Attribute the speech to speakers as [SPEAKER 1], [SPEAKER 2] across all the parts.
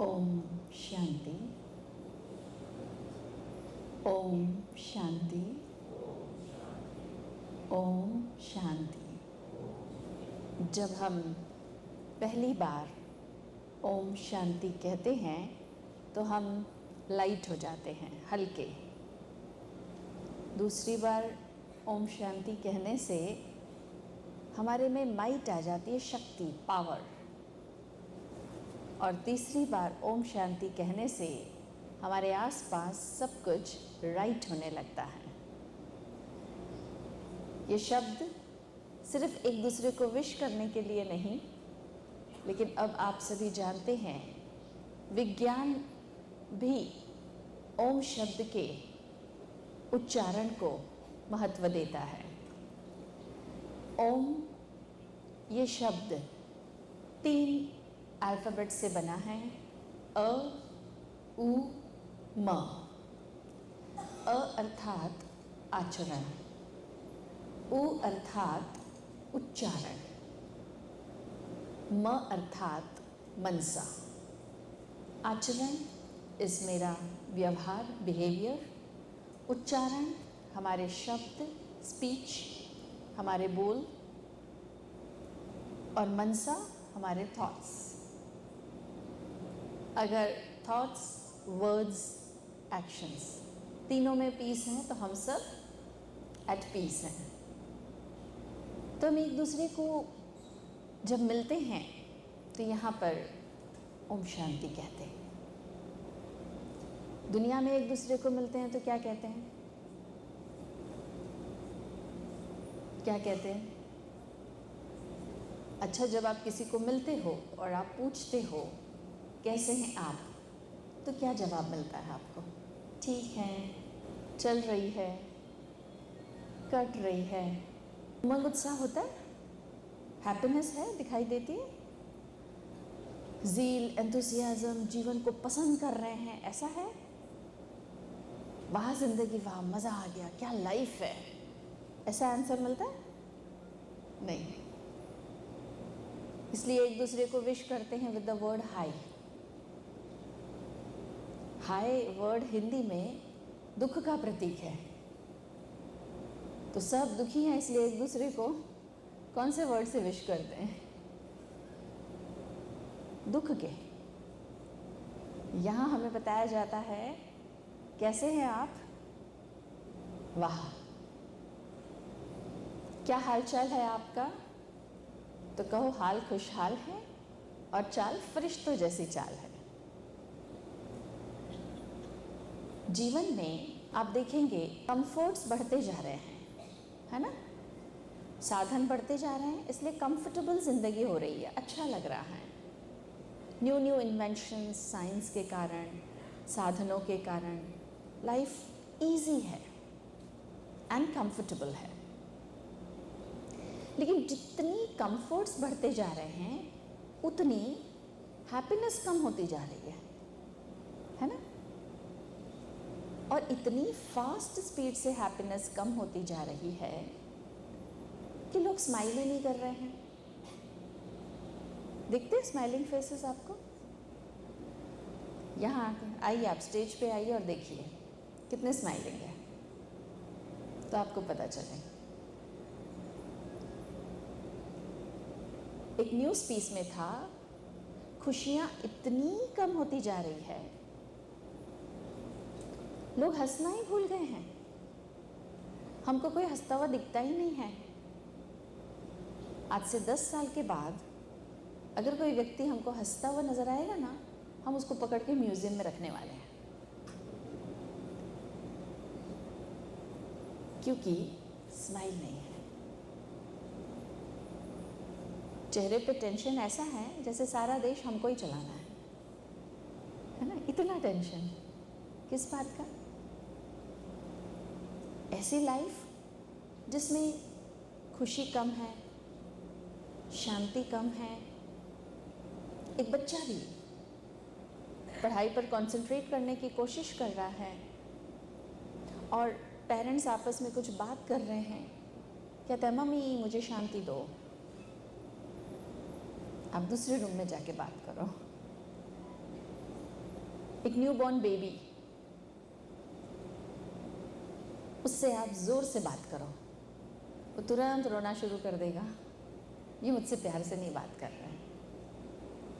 [SPEAKER 1] ओम शांति। ओम शांति। ओम शांति। जब हम पहली बार ओम शांति कहते हैं तो हम लाइट हो जाते हैं, हल्के। दूसरी बार ओम शांति कहने से हमारे में माइट आ जाती है, शक्ति, पावर। और तीसरी बार ओम शांति कहने से हमारे आसपास सब कुछ राइट होने लगता है। ये शब्द सिर्फ एक दूसरे को विश करने के लिए नहीं, लेकिन अब आप सभी जानते हैं विज्ञान भी ओम शब्द के उच्चारण को महत्व देता है। ओम ये शब्द 3 अल्फ़ाबेट से बना है, अ, उ, म। अ अर्थात आचरण, उ अर्थात उच्चारण, म अर्थात मनसा। आचरण इस मेरा व्यवहार, बिहेवियर। उच्चारण हमारे शब्द, स्पीच, हमारे बोल। और मनसा हमारे थॉट्स। अगर थॉट्स, वर्ड्स, एक्शंस तीनों में पीस हैं तो हम सब एट पीस हैं। तो हम एक दूसरे को जब मिलते हैं तो यहाँ पर ओम शांति कहते हैं। दुनिया में एक दूसरे को मिलते हैं तो क्या कहते हैं? क्या कहते हैं? अच्छा, जब आप किसी को मिलते हो और आप पूछते हो कैसे हैं आप, तो क्या जवाब मिलता है आपको? ठीक है, चल रही है, कट रही है। उमंग उत्साह होता है, हैप्पीनेस है, दिखाई देती है। ज़ील, एंथुसियाज्म, जीवन को पसंद कर रहे हैं, ऐसा है। वाह जिंदगी, वाह मज़ा आ गया, क्या लाइफ है, ऐसा आंसर मिलता है? नहीं। इसलिए एक दूसरे को विश करते हैं with the word hi. Hi word Hindi में दुख का प्रतीक है। तो सब दुखी हैं, इसलिए एक दूसरे को कौन से वर्ड से विश करते हैं? दुख के। यहाँ हमें बताया जाता है कैसे हैं आप? वाह। क्या हालचाल है आपका? तो कहो हाल खुशहाल है और चाल फरिश्तों जैसी चाल है। जीवन में आप देखेंगे कंफर्ट्स बढ़ते जा रहे हैं, है ना? साधन बढ़ते जा रहे हैं, इसलिए कंफर्टेबल ज़िंदगी हो रही है, अच्छा लग रहा है। न्यू न्यू इन्वेंशंस, साइंस के कारण, साधनों के कारण लाइफ इजी है एंड कंफर्टेबल है। लेकिन जितनी कंफर्ट्स बढ़ते जा रहे हैं उतनी हैप्पीनेस कम होती जा रही है ना? और इतनी फास्ट स्पीड से हैप्पीनेस कम होती जा रही है कि लोग स्माइल ही नहीं कर रहे हैं। दिखते हैं स्माइलिंग फेसेस आपको? यहाँ आइए, आप स्टेज पे आइए और देखिए कितने स्माइलिंग है, तो आपको पता चलेगा। एक न्यूज़ पीस में था, खुशियाँ इतनी कम होती जा रही है, लोग हंसना ही भूल गए हैं। हमको कोई हंसता हुआ दिखता ही नहीं है। आज से 10 साल के बाद अगर कोई व्यक्ति हमको हंसता हुआ नजर आएगा ना, हम उसको पकड़ के म्यूजियम में रखने वाले हैं, क्योंकि स्माइल नहीं है। चेहरे पे टेंशन ऐसा है जैसे सारा देश हमको ही चलाना है ना? इतना टेंशन किस बात का? ऐसी लाइफ जिसमें खुशी कम है, शांति कम है। एक बच्चा भी पढ़ाई पर कंसंट्रेट करने की कोशिश कर रहा है और पेरेंट्स आपस में कुछ बात कर रहे हैं, कहता है मम्मी मुझे शांति दो। आप दूसरे रूम में जाके बात करो। एक न्यूबॉर्न बेबी, उससे आप जोर से बात करो, वो तुरंत रोना शुरू कर देगा, ये मुझसे प्यार से नहीं बात कर रहा है।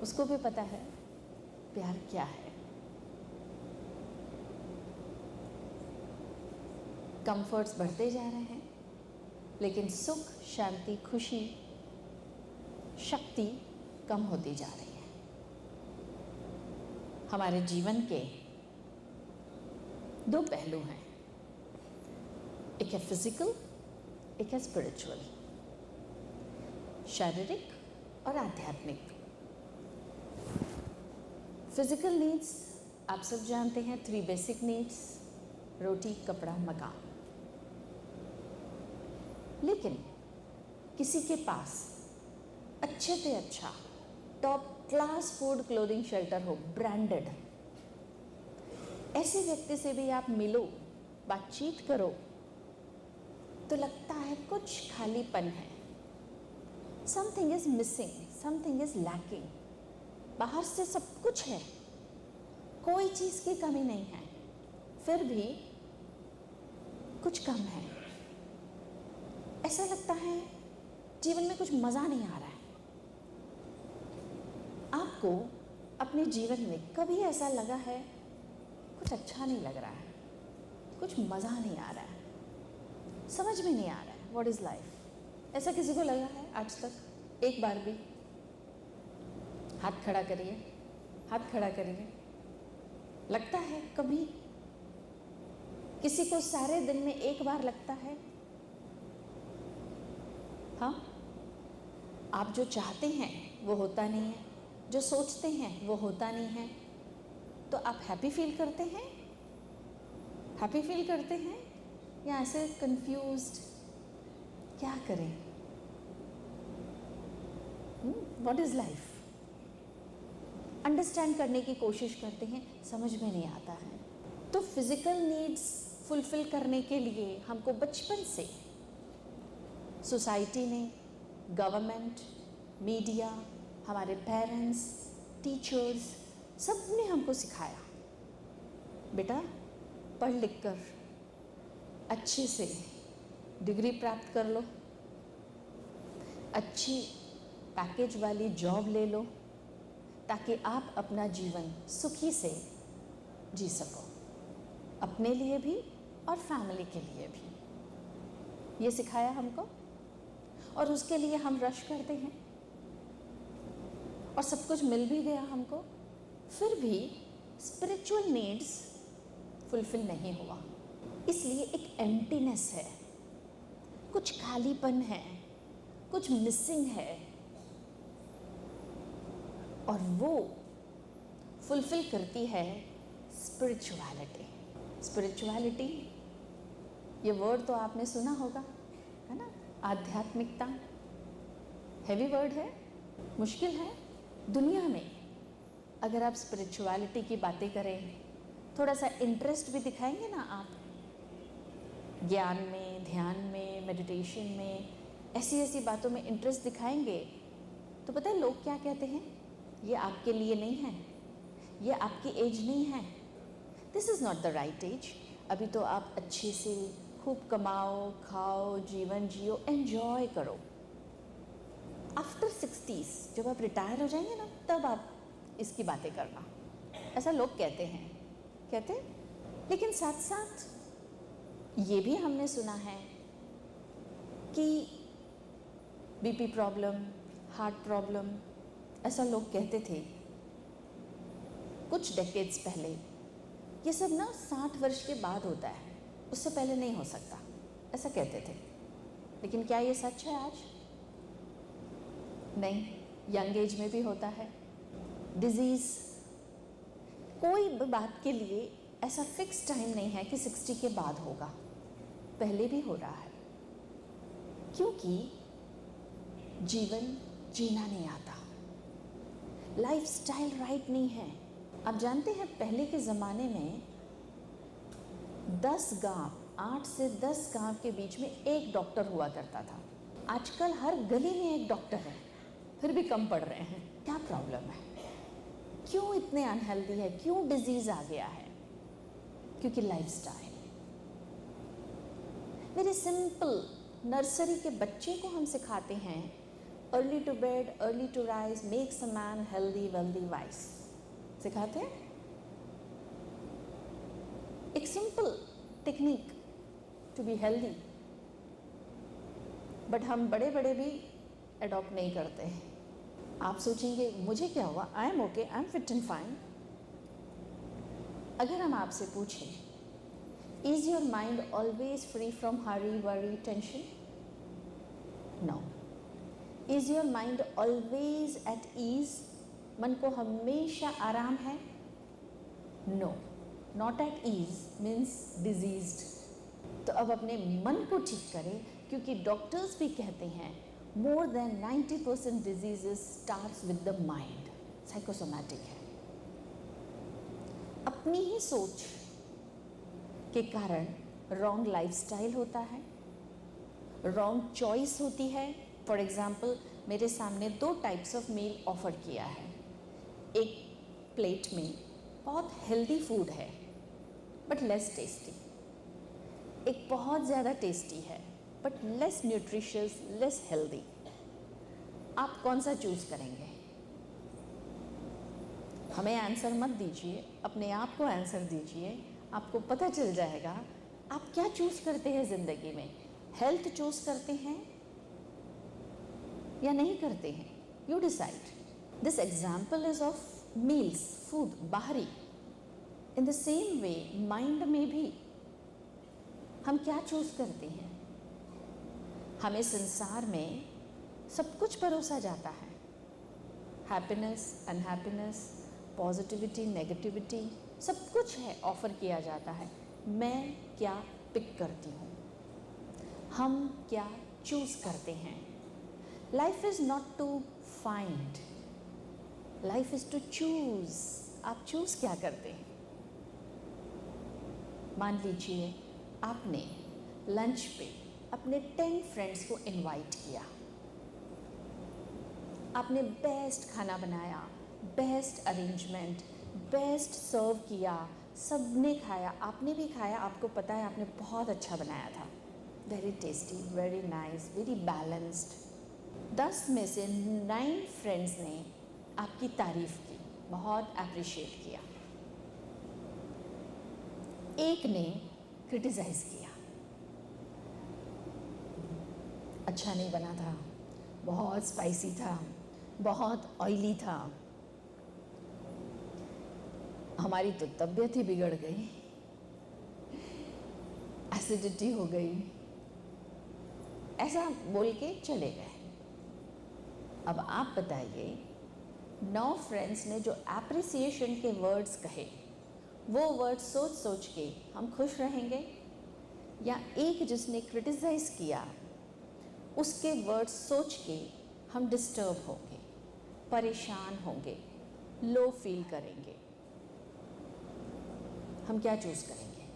[SPEAKER 1] उसको भी पता है प्यार क्या है। कंफर्ट्स बढ़ते जा रहे हैं, लेकिन सुख, शांति, खुशी, शक्ति कम होती जा रही है। हमारे जीवन के दो पहलू हैं, एक है फिजिकल, एक है स्पिरिचुअल, शारीरिक और आध्यात्मिक। फिजिकल नीड्स आप सब जानते हैं, 3 बेसिक नीड्स, रोटी, कपड़ा, मकान। लेकिन किसी के पास अच्छे से अच्छा top class food, clothing, shelter हो, ब्रांडेड, ऐसे व्यक्ति से भी आप मिलो, बातचीत करो, तो लगता है कुछ खालीपन है, something is missing, something is lacking. बाहर से सब कुछ है, कोई चीज की कमी नहीं है, फिर भी कुछ कम है। ऐसा लगता है जीवन में कुछ मजा नहीं आ रहा है। आपको अपने जीवन में कभी ऐसा लगा है कुछ अच्छा नहीं लग रहा है, कुछ मजा नहीं आ रहा है, समझ में नहीं आ रहा है व्हाट इज लाइफ? ऐसा किसी को लगा है आज तक? एक बार भी? हाथ खड़ा करिए, हाथ खड़ा करिए। लगता है कभी? किसी को सारे दिन में एक बार लगता है? हाँ, आप जो चाहते हैं वो होता नहीं है, जो सोचते हैं वो होता नहीं है, तो आप हैप्पी फील करते हैं? हैप्पी फील करते हैं या ऐसे कंफ्यूज्ड, क्या करें? What is life? अंडरस्टैंड करने की कोशिश करते हैं, समझ में नहीं आता है। तो फिजिकल नीड्स फुलफिल करने के लिए हमको बचपन से सोसाइटी ने, गवर्नमेंट, मीडिया, हमारे पेरेंट्स, टीचर्स, सब ने हमको सिखाया, बेटा पढ़ लिख कर अच्छे से डिग्री प्राप्त कर लो, अच्छी पैकेज वाली जॉब ले लो, ताकि आप अपना जीवन सुखी से जी सको, अपने लिए भी और फैमिली के लिए भी। ये सिखाया हमको, और उसके लिए हम रश करते हैं, और सब कुछ मिल भी गया हमको, फिर भी स्पिरिचुअल नीड्स फुलफिल नहीं हुआ। इसलिए एक एम्प्टीनेस है, कुछ खालीपन है, कुछ मिसिंग है, और वो फुलफिल करती है स्पिरिचुअलिटी। स्पिरिचुअलिटी, ये वर्ड तो आपने सुना होगा, है ना? आध्यात्मिकता, हैवी वर्ड है, मुश्किल है। दुनिया में अगर आप स्पिरिचुअलिटी की बातें करें, थोड़ा सा इंटरेस्ट भी दिखाएंगे ना आप, ज्ञान में, ध्यान में, मेडिटेशन में, ऐसी ऐसी बातों में इंटरेस्ट दिखाएंगे, तो पता है लोग क्या कहते हैं? ये आपके लिए नहीं है, ये आपकी एज नहीं है, this is not the right age. अभी तो आप अच्छे से खूब कमाओ, खाओ, जीवन जियो, एंजॉय करो। आफ्टर 60s जब आप रिटायर हो जाएंगे ना, तब आप इसकी बातें करना, ऐसा लोग कहते हैं, कहते हैं। लेकिन साथ साथ ये भी हमने सुना है कि बीपी प्रॉब्लम, हार्ट प्रॉब्लम, ऐसा लोग कहते थे कुछ डेकेड्स पहले। ये सब ना 60 वर्ष के बाद होता है, उससे पहले नहीं हो सकता, ऐसा कहते थे। लेकिन क्या ये सच है आज? नहीं, यंग एज में भी होता है। डिजीज़, कोई भी बात के लिए ऐसा फिक्स टाइम नहीं है कि 60 के बाद होगा, पहले भी हो रहा है, क्योंकि जीवन जीना नहीं आता, लाइफस्टाइल राइट नहीं है। आप जानते हैं पहले के ज़माने में 10 गांव, 8 से 10 गांव के बीच में एक डॉक्टर हुआ करता था। आजकल हर गली में एक डॉक्टर है, फिर भी कम पड़ रहे हैं। क्या प्रॉब्लम है? क्यों इतने अनहेल्दी है, क्यों डिजीज आ गया है? क्योंकि लाइफस्टाइल। मेरे सिंपल नर्सरी के बच्चे को हम सिखाते हैं early to bed, early to rise makes a man healthy wealthy wise. सिखाते हैं एक simple technique to be healthy, but हम बड़े बड़े भी अडॉप्ट नहीं करते हैं। आप सोचेंगे मुझे क्या हुआ, I am okay, I am fit and fine. अगर हम आपसे पूछें, is your mind always free from hurry worry tension? No. Is your mind always at ease? मन को हमेशा आराम है? No. Not at ease means diseased. तो अब अपने मन को ठीक करें, क्योंकि डॉक्टर्स भी कहते हैं more than 90% diseases starts with the mind, psychosomatic है। अपनी ही सोच के कारण रॉन्ग लाइफस्टाइल होता है, रॉन्ग चॉइस होती है। फॉर एग्जाम्पल, मेरे सामने 2 टाइप्स ऑफ मील ऑफर किया है। एक प्लेट में बहुत हेल्दी फूड है बट लेस टेस्टी, एक बहुत ज़्यादा टेस्टी है but less nutritious, less healthy. आप कौन सा चूज़ करेंगे? हमें आंसर मत दीजिए, अपने आप को आंसर दीजिए। आपको पता चल जाएगा आप क्या चूज़ करते हैं ज़िंदगी में। हेल्थ चूज़ करते हैं या नहीं करते हैं? You decide. This example is of meals, food, बाहरी। In the same way mind में भी हम क्या चूज़ करते हैं? हमें संसार में सब कुछ परोसा जाता है, हैप्पीनेस, अनहैप्पीनेस, पॉजिटिविटी, नेगेटिविटी, सब कुछ है, ऑफर किया जाता है। मैं क्या पिक करती हूँ, हम क्या चूज़ करते हैं? Life is not to find, life is to choose. आप चूज़ क्या करते हैं? मान लीजिए आपने लंच पे अपने 10 फ्रेंड्स को इनवाइट किया। आपने बेस्ट खाना बनाया, बेस्ट अरेंजमेंट, बेस्ट सर्व किया, सबने खाया, आपने भी खाया। आपको पता है आपने बहुत अच्छा बनाया था, very tasty, very nice, very balanced. 10 में से 9 फ्रेंड्स ने आपकी तारीफ़ की, बहुत अप्रिशिएट किया। एक ने क्रिटिसाइज़ किया, अच्छा नहीं बना था, बहुत स्पाइसी था, बहुत ऑयली था, हमारी तो तबीयत ही बिगड़ गई, एसिडिटी हो गई, ऐसा बोल के चले गए। अब आप बताइए, 9 फ्रेंड्स ने जो एप्रिसिएशन के वर्ड्स कहे, वो वर्ड्स सोच सोच के हम खुश रहेंगे, या एक जिसने क्रिटिसाइज़ किया उसके वर्ड्स सोच के हम डिस्टर्ब होंगे, परेशान होंगे, लो फील करेंगे? हम क्या चूज़ करेंगे?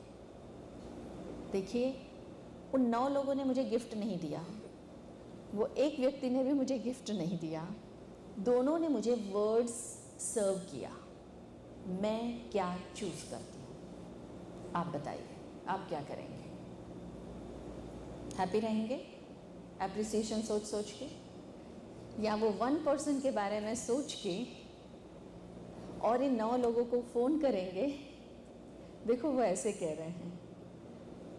[SPEAKER 1] देखिए, उन 9 लोगों ने मुझे गिफ्ट नहीं दिया, वो एक व्यक्ति ने भी मुझे गिफ्ट नहीं दिया, दोनों ने मुझे वर्ड्स सर्व किया। मैं क्या चूज़ करती हूँ? आप बताइए, आप क्या करेंगे? हैप्पी रहेंगे एप्रिसिएशन सोच सोच के, या वो 1% के बारे में सोच के और इन 9 लोगों को फ़ोन करेंगे, देखो वो ऐसे कह रहे हैं,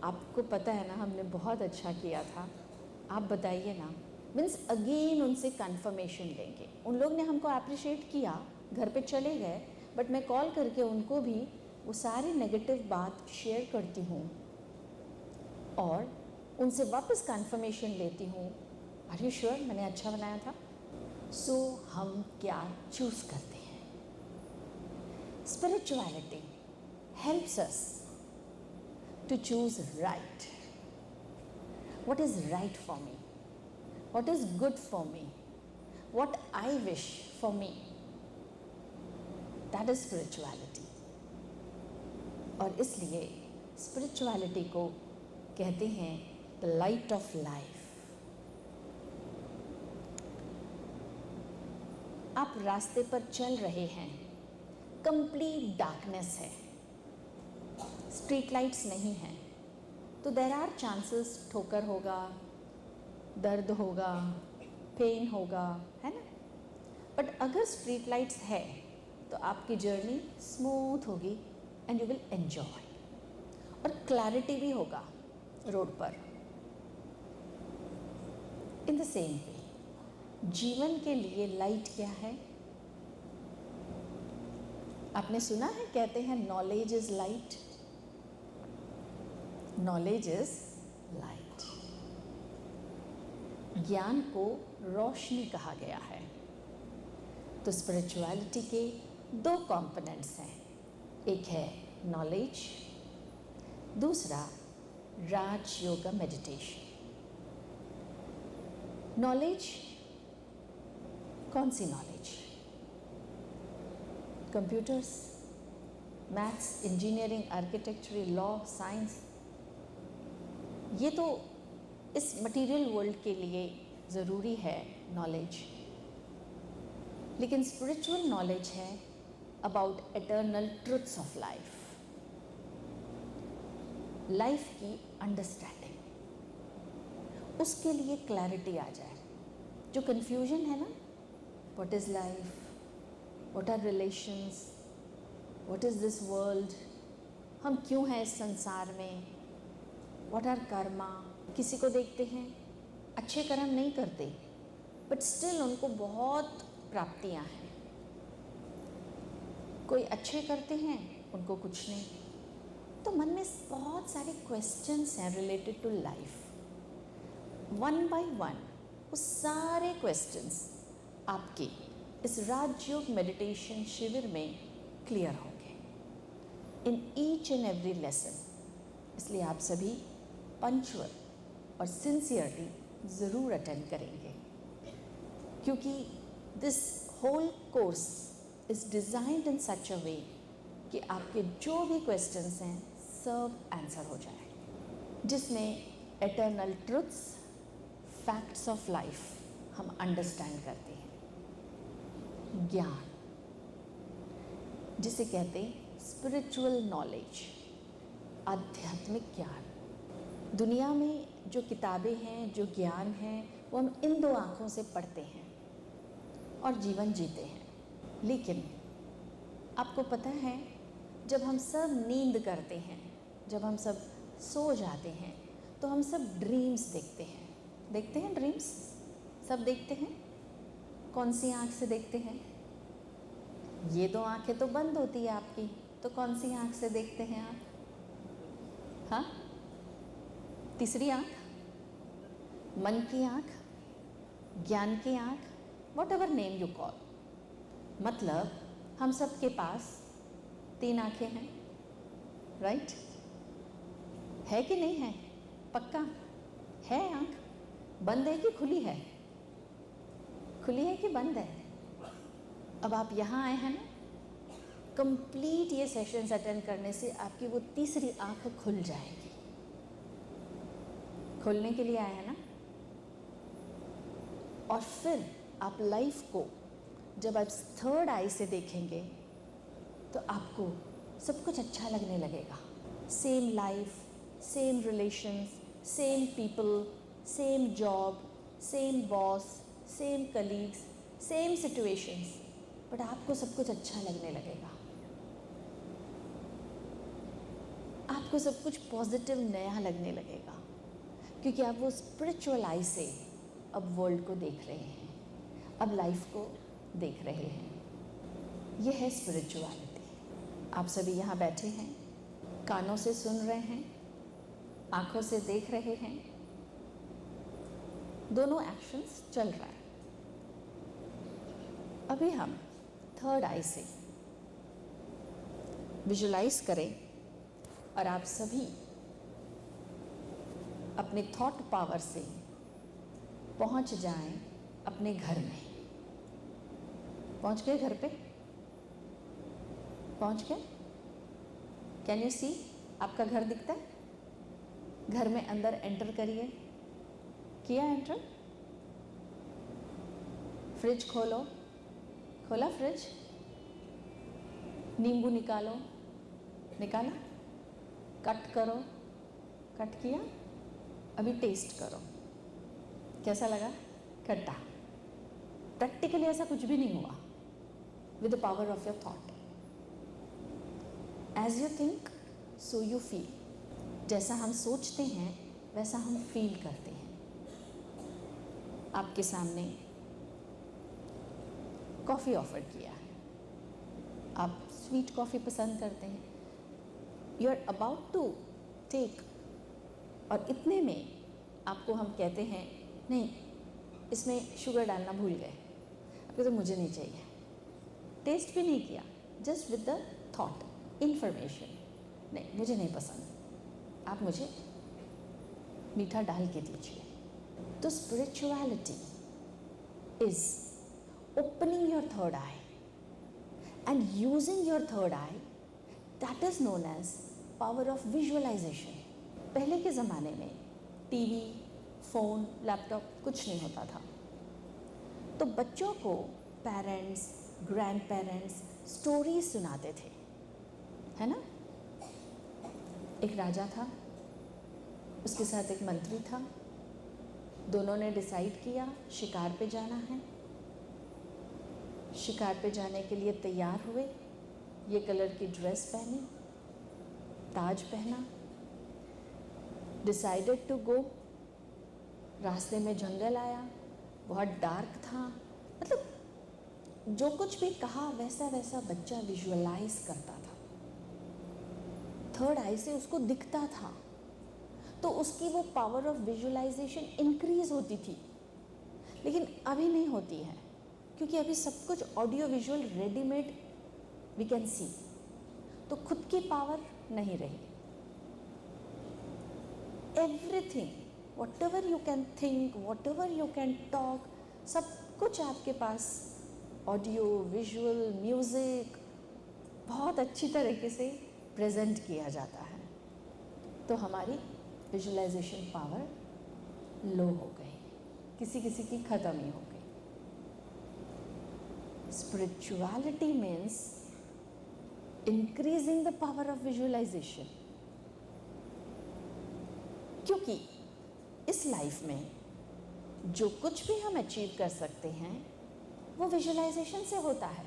[SPEAKER 1] आपको पता है ना हमने बहुत अच्छा किया था, आप बताइए ना। मीन्स अगेन उनसे कंफर्मेशन लेंगे। उन लोग ने हमको अप्रिशिएट किया, घर पे चले गए, बट मैं कॉल करके उनको भी वो सारी नेगेटिव बात शेयर करती हूँ और उनसे वापस कंफर्मेशन लेती हूँ, आर यू श्योर मैंने अच्छा बनाया था? सो हम क्या चूज़ करते हैं? Spirituality helps us to choose right. What is right for me? What is good for me? What I wish for me? That is spirituality. और इसलिए spirituality को कहते हैं the light of life. आप रास्ते पर चल रहे हैं, कंप्लीट डार्कनेस है, स्ट्रीट लाइट्स नहीं हैं, तो देयर आर चांसेस ठोकर होगा, दर्द होगा, पेन होगा, है ना। बट अगर स्ट्रीट लाइट्स है तो आपकी जर्नी स्मूथ होगी एंड यू विल एंजॉय, और क्लैरिटी भी होगा रोड पर। इन द सेम वे जीवन के लिए लाइट क्या है? आपने सुना है, कहते हैं knowledge is light, knowledge is light. ज्ञान को रोशनी कहा गया है। तो स्पिरिचुअलिटी के दो कंपोनेंट्स हैं, एक है नॉलेज, दूसरा राज योगा मेडिटेशन। नॉलेज, कौन सी knowledge? Computers, maths, engineering, architecture, law, science, ये तो इस मटेरियल वर्ल्ड के लिए ज़रूरी है नॉलेज। लेकिन स्पिरिचुअल नॉलेज है about eternal truths of life, life की अंडरस्टैंडिंग, उसके लिए क्लैरिटी आ जाए। जो कन्फ्यूजन है ना, what is life, what are relations, what is this world, हम क्यों हैं इस संसार में, व्हाट आर कर्मा। किसी को देखते हैं अच्छे कर्म नहीं करते बट स्टिल उनको बहुत प्राप्तियां हैं, कोई अच्छे करते हैं उनको कुछ नहीं। तो मन में बहुत सारे क्वेश्चंस हैं related to life. One by one वो सारे क्वेश्चंस आपके इस राजयोग मेडिटेशन शिविर में क्लियर होंगे in each and every lesson. इसलिए आप सभी पंक्चुअल और सिंसियरली ज़रूर अटेंड करेंगे, क्योंकि this whole course is designed in such a way कि आपके जो भी क्वेश्चंस हैं सब आंसर हो जाए, जिसमें eternal truths, facts of life हम अंडरस्टैंड करते हैं। ज्ञान, जिसे कहते हैं स्पिरिचुअल नॉलेज, आध्यात्मिक ज्ञान। दुनिया में जो किताबें हैं, जो ज्ञान है, वो हम इन दो आँखों से पढ़ते हैं और जीवन जीते हैं। लेकिन आपको पता है, जब हम सब नींद करते हैं, जब हम सब सो जाते हैं, तो हम सब ड्रीम्स देखते हैं। देखते हैं ड्रीम्स, सब देखते हैं। कौन सी आँख से देखते हैं? ये दो आँखें तो बंद होती है आपकी, तो कौन सी आँख से देखते हैं आप? हाँ, तीसरी आँख, मन की आँख, ज्ञान की आँख, what ever name you call. मतलब हम सब के पास तीन आँखें हैं, राइट? है कि नहीं है? पक्का है? आँख बंद है कि खुली है? खुली है कि बंद है? अब आप यहाँ आए हैं ना, कंप्लीट ये सेशंस अटेंड करने से आपकी वो तीसरी आँख खुल जाएगी। खुलने के लिए आए हैं ना। और फिर आप लाइफ को जब आप थर्ड आई से देखेंगे तो आपको सब कुछ अच्छा लगने लगेगा। Same life, same relations, same people, same job, same boss, same colleagues, same situations, but आपको सब कुछ अच्छा लगने लगेगा। आपको सब कुछ पॉजिटिव नया लगने लगेगा, क्योंकि आप वो स्पिरिचुअल आई से अब वर्ल्ड को देख रहे हैं, अब लाइफ को देख रहे हैं। ये है स्पिरिचुअलिटी। आप सभी यहाँ बैठे हैं, कानों से सुन रहे हैं, आँखों से देख रहे हैं, दोनों एक्शंस चल रहा है। अभी हम थर्ड आई से विजुलाइज करें और आप सभी अपने थॉट पावर से पहुंच जाएं अपने घर में। पहुंच गए घर पे? पहुंच गए? Can you see? आपका घर दिखता है? घर में अंदर एंटर करिए। किया एंटर? फ्रिज खोलो। खोला फ्रिज? नींबू निकालो, निकाला, कट करो, कट किया, अभी टेस्ट करो, कैसा लगा? खट्टा। प्रैक्टिकली ऐसा कुछ भी नहीं हुआ। With the power of your thought, as you think so you feel. जैसा हम सोचते हैं वैसा हम फील करते हैं। आपके सामने कॉफ़ी ऑफर किया है, आप स्वीट कॉफ़ी पसंद करते हैं, you are about to take, और इतने में आपको हम कहते हैं नहीं, इसमें शुगर डालना भूल गए, आपको तो मुझे नहीं चाहिए, टेस्ट भी नहीं किया, just with the thought, information, नहीं मुझे नहीं पसंद, आप मुझे मीठा डाल के दीजिए। तो spirituality is opening your third eye and using your third eye, that is known as power of visualisation. पहले के ज़माने में टीवी, फ़ोन, लैपटॉप कुछ नहीं होता था, तो बच्चों को पेरेंट्स, ग्रैंड पेरेंट्स स्टोरीज सुनाते थे, है ना। एक राजा था, उसके साथ एक मंत्री था, दोनों ने डिसाइड किया शिकार पे जाना है। शिकार पे जाने के लिए तैयार हुए, ये कलर की ड्रेस पहनी, ताज पहना, डिसाइडेड टू गो। रास्ते में जंगल आया, बहुत डार्क था, मतलब जो कुछ भी कहा वैसा वैसा बच्चा विजुअलाइज करता था, थर्ड आई से उसको दिखता था, तो उसकी वो पावर ऑफ विजुअलाइजेशन इंक्रीज होती थी। लेकिन अभी नहीं होती है, क्योंकि अभी सब कुछ audio visual readymade we can see, तो खुद की पावर नहीं रही। Everything, whatever you can think, whatever you can talk, सब कुछ आपके पास ऑडियो, विजुअल, म्यूज़िक बहुत अच्छी तरीके से प्रेजेंट किया जाता है। तो हमारी विजुअलाइजेशन पावर लो हो गई, किसी किसी की ख़त्म ही हो गई। Spirituality means increasing the power of visualisation, क्योंकि इस लाइफ में जो कुछ भी हम अचीव कर सकते हैं वो विजुअलाइजेशन से होता है।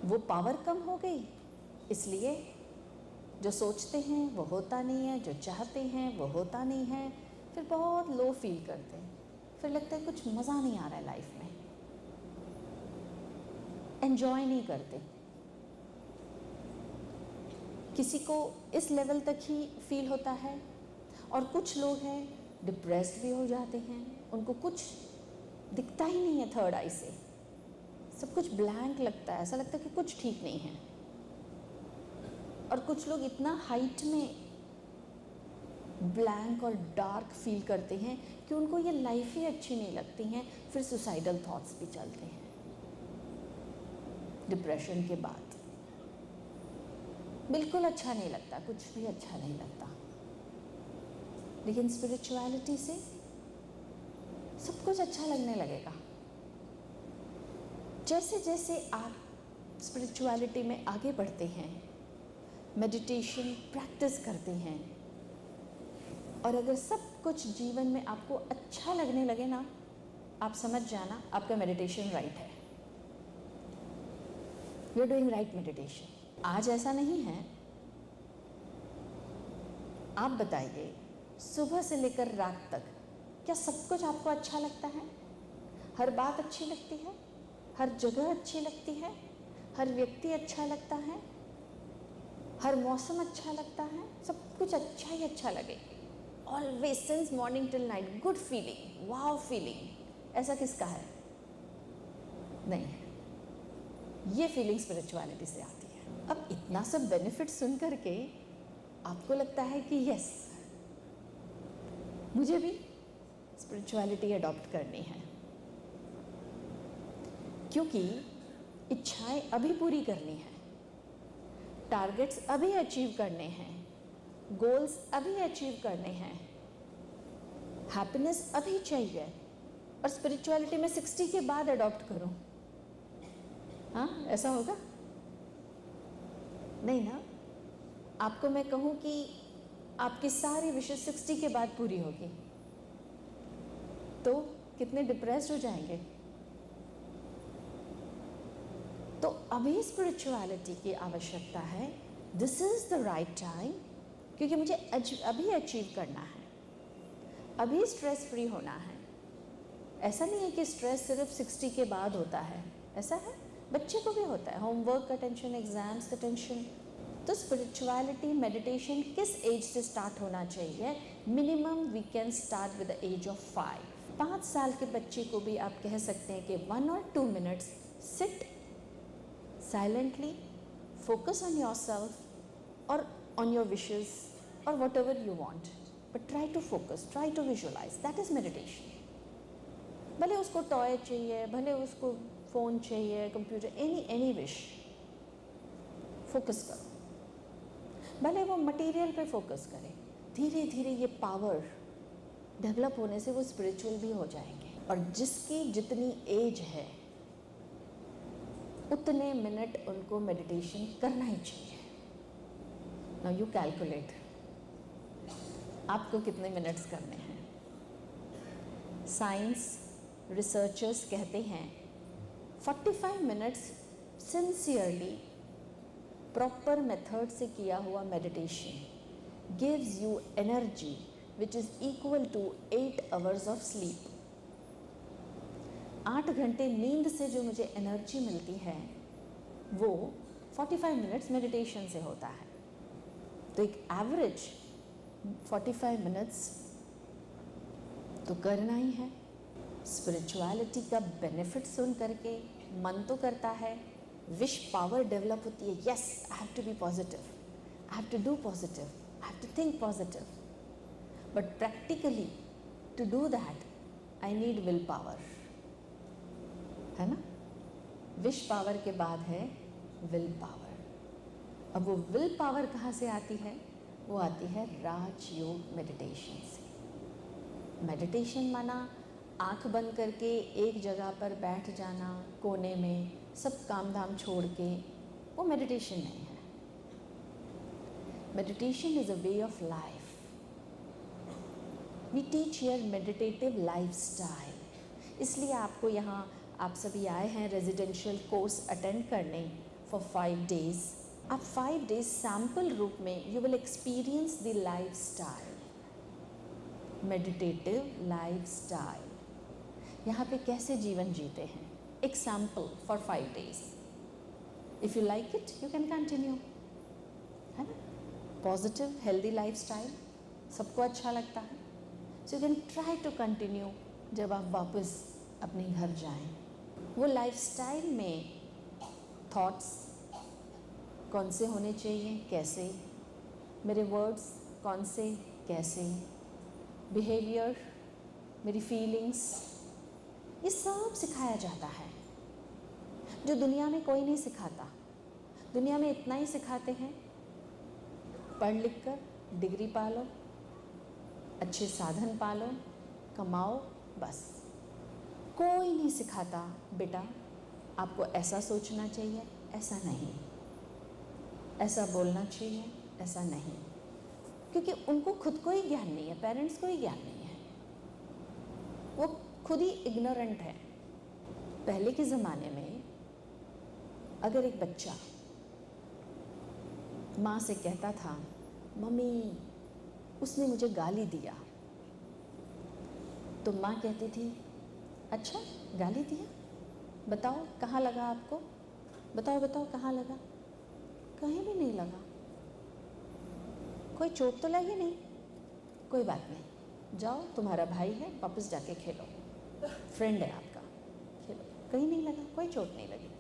[SPEAKER 1] वो पावर कम हो गई, इसलिए जो सोचते हैं वो होता नहीं है, जो चाहते हैं वो होता नहीं है, फिर बहुत लो फील करते हैं, फिर लगता है कुछ मज़ा नहीं आ रहा है लाइफ में, एंजॉय नहीं करते। किसी को इस लेवल तक ही फील होता है, और कुछ लोग हैं डिप्रेस्ड भी हो जाते हैं, उनको कुछ दिखता ही नहीं है थर्ड आई से, सब कुछ ब्लैंक लगता है, ऐसा लगता है कि कुछ ठीक नहीं है। और कुछ लोग इतना हाइट में ब्लैंक और डार्क फील करते हैं कि उनको ये लाइफ ही अच्छी नहीं लगती हैं, फिर सुसाइडल थॉट्स भी चलते हैं डिप्रेशन के बाद। बिल्कुल अच्छा नहीं लगता, कुछ भी अच्छा नहीं लगता। लेकिन स्पिरिचुअलिटी से सब कुछ अच्छा लगने लगेगा। जैसे जैसे आप स्पिरिचुअलिटी में आगे बढ़ते हैं, मेडिटेशन प्रैक्टिस करते हैं, और अगर सब कुछ जीवन में आपको अच्छा लगने लगे ना, आप समझ जाना आपका मेडिटेशन राइट है, you are doing right meditation. आज ऐसा नहीं है। आप बताइए, सुबह से लेकर रात तक क्या सब कुछ आपको अच्छा लगता है? हर बात अच्छी लगती है, हर जगह अच्छी लगती है, हर व्यक्ति अच्छा लगता है, हर मौसम अच्छा लगता है, सब कुछ अच्छा ही अच्छा लगे। Always since morning till night good feeling, wow feeling, ऐसा किसका है? नहीं है। ये फीलिंग स्पिरिचुअलिटी से आती है। अब इतना सब बेनिफिट सुन करके आपको लगता है कि यस, मुझे भी स्पिरिचुअलिटी अडॉप्ट करनी है, क्योंकि इच्छाएं अभी पूरी करनी है, टारगेट्स अभी अचीव करने हैं, गोल्स अभी अचीव करने हैं, हैप्पीनेस अभी चाहिए। और स्पिरिचुअलिटी में 60 के बाद अडॉप्ट करूं, हाँ ऐसा होगा? नहीं ना। आपको मैं कहूँ कि आपकी सारी विशेष 60 के बाद पूरी होगी तो कितने डिप्रेस्ड हो जाएंगे। तो अभी स्पिरिचुअलिटी की आवश्यकता है। This is the right time, क्योंकि मुझे अभी अचीव करना है, अभी स्ट्रेस फ्री होना है। ऐसा नहीं है कि स्ट्रेस सिर्फ 60 के बाद होता है, ऐसा है बच्चे को भी होता है, होमवर्क का टेंशन, एग्जाम्स का टेंशन। तो स्पिरिचुअलिटी मेडिटेशन किस एज से स्टार्ट होना चाहिए? Minimum we can start with the age of 5। 5 साल के बच्चे को भी आप कह सकते हैं कि 1 or 2 minutes sit silently, focus on yourself और ऑन योर विशेस और whatever you want, but try to focus, try to visualise, that is meditation. भले उसको टॉय चाहिए, भले उसको फ़ोन चाहिए, कंप्यूटर, एनी विश, फोकस करो। भले वो मटेरियल पे फोकस करे, धीरे धीरे ये पावर डेवलप होने से वो स्पिरिचुअल भी हो जाएंगे। और जिसकी जितनी एज है उतने मिनट उनको मेडिटेशन करना ही चाहिए। नाउ यू कैलकुलेट आपको कितने मिनट्स करने हैं। साइंस रिसर्चर्स कहते हैं 45 मिनट्स सिंसियरली प्रॉपर मेथड से किया हुआ meditation gives you energy which is equal to 8 hours of sleep. 8 घंटे नींद से जो मुझे एनर्जी मिलती है वो 45 मिनट्स मेडिटेशन से होता है। तो एक एवरेज 45 मिनट्स तो करना ही है। स्पिरिचुअलिटी का बेनिफिट सुन करके मन तो करता है, विश पावर डेवलप होती है। Yes, I have to be positive, I have to do positive, I have to think positive, but practically to do that I need will power, है ना। विश पावर के बाद है विल पावर। अब वो will power कहाँ से आती है? वो आती है राजयोग मेडिटेशन से। मेडिटेशन माना आँख बंद करके एक जगह पर बैठ जाना, कोने में सब काम धाम छोड़ के, वो मेडिटेशन नहीं है। Meditation is a way of life. We teach here meditative lifestyle. इसलिए आपको यहाँ आप सभी आए हैं रेजिडेंशियल कोर्स अटेंड करने फॉर 5 days। आप 5 days सैम्पल रूप में you will experience the lifestyle, meditative lifestyle. यहाँ पे कैसे जीवन जीते हैं, एक sample for 5 days। If you like it you can continue, है ना। पॉजिटिव हेल्दी लाइफस्टाइल सबको अच्छा लगता है, so you can try to continue जब आप वापस अपने घर जाएं। वो लाइफस्टाइल में थॉट्स कौन से होने चाहिए, कैसे, मेरे वर्ड्स कौन से, कैसे, बिहेवियर, मेरी फीलिंग्स, ये सब सिखाया जाता है जो दुनिया में कोई नहीं सिखाता। दुनिया में इतना ही सिखाते हैं, पढ़ लिख कर डिग्री पालो, अच्छे साधन पालो, कमाओ, बस। कोई नहीं सिखाता बेटा आपको ऐसा सोचना चाहिए, ऐसा नहीं, ऐसा बोलना चाहिए, ऐसा नहीं, क्योंकि उनको खुद को ही ज्ञान नहीं है, पेरेंट्स को ही ज्ञान नहीं है, वो खुद ही इग्नोरेंट है। पहले के ज़माने में अगर एक बच्चा माँ से कहता था मम्मी उसने मुझे गाली दिया, तो माँ कहती थी अच्छा गाली दिया, बताओ कहाँ लगा आपको, बताओ बताओ कहाँ लगा, कहीं भी नहीं लगा, कोई चोट तो लगी नहीं, कोई बात नहीं, जाओ तुम्हारा भाई है वापस जाके खेलो, फ्रेंड है आपका, खेलो, कहीं नहीं लगा, कोई चोट नहीं लगी।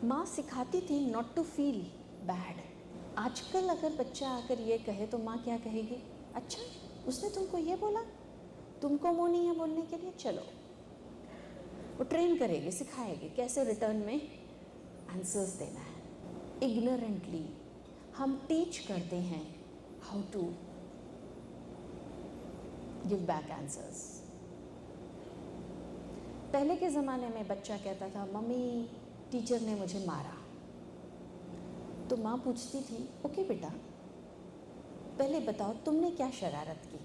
[SPEAKER 1] माँ सिखाती थी नॉट टू फील बैड। आजकल अगर बच्चा आकर ये कहे तो माँ क्या कहेगी, अच्छा उसने तुमको ये बोला, तुमको मुँह नहीं है बोलने के लिए, चलो। वो ट्रेन करेगी, सिखाएगी कैसे रिटर्न में आंसर्स देना है। इग्नोरेंटली हम टीच करते हैं how to give back answers. पहले के ज़माने में बच्चा कहता था मम्मी टीचर ने मुझे मारा, तो माँ पूछती थी, ओके बेटा पहले बताओ तुमने क्या शरारत की,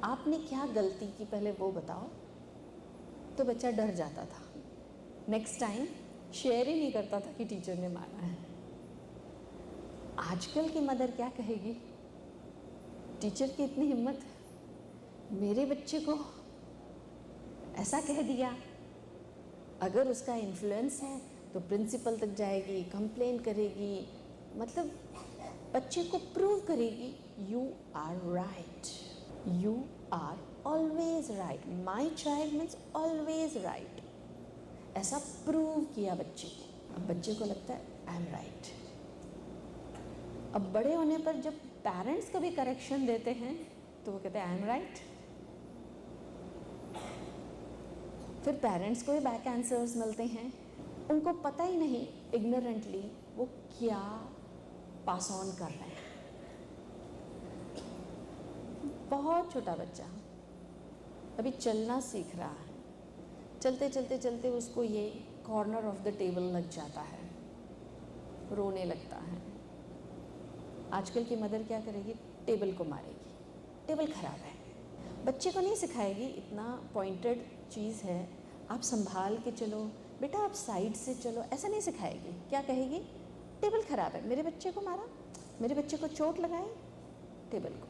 [SPEAKER 1] आपने क्या गलती की, पहले वो बताओ। तो बच्चा डर जाता था, नेक्स्ट टाइम शेयर ही नहीं करता था कि टीचर ने मारा है। आजकल की मदर क्या कहेगी, टीचर की इतनी हिम्मत, मेरे बच्चे को ऐसा कह दिया। अगर उसका इन्फ्लुएंस है तो प्रिंसिपल तक जाएगी, कंप्लेन करेगी, मतलब बच्चे को प्रूव करेगी you are right, you are always right, my child means always right. ऐसा प्रूव किया बच्चे को। अब बच्चे को लगता है आई एम राइट। अब बड़े होने पर जब पेरेंट्स कभी करेक्शन देते हैं तो वो कहते हैं आई एम राइट। फिर पेरेंट्स को ही बैक आंसर्स मिलते हैं, उनको पता ही नहीं इग्नोरेंटली वो क्या पास ऑन कर रहे हैं। बहुत छोटा बच्चा अभी चलना सीख रहा है, चलते चलते चलते उसको ये कॉर्नर ऑफ द टेबल लग जाता है, रोने लगता है। आजकल की मदर क्या करेगी, टेबल को मारेगी, टेबल खराब है। बच्चे को नहीं सिखाएगी, इतना पॉइंटेड चीज़ है, आप संभाल के चलो बेटा, आप साइड से चलो, ऐसा नहीं सिखाएगी। क्या कहेगी, टेबल खराब है, मेरे बच्चे को मारा, मेरे बच्चे को चोट लगाई टेबल को।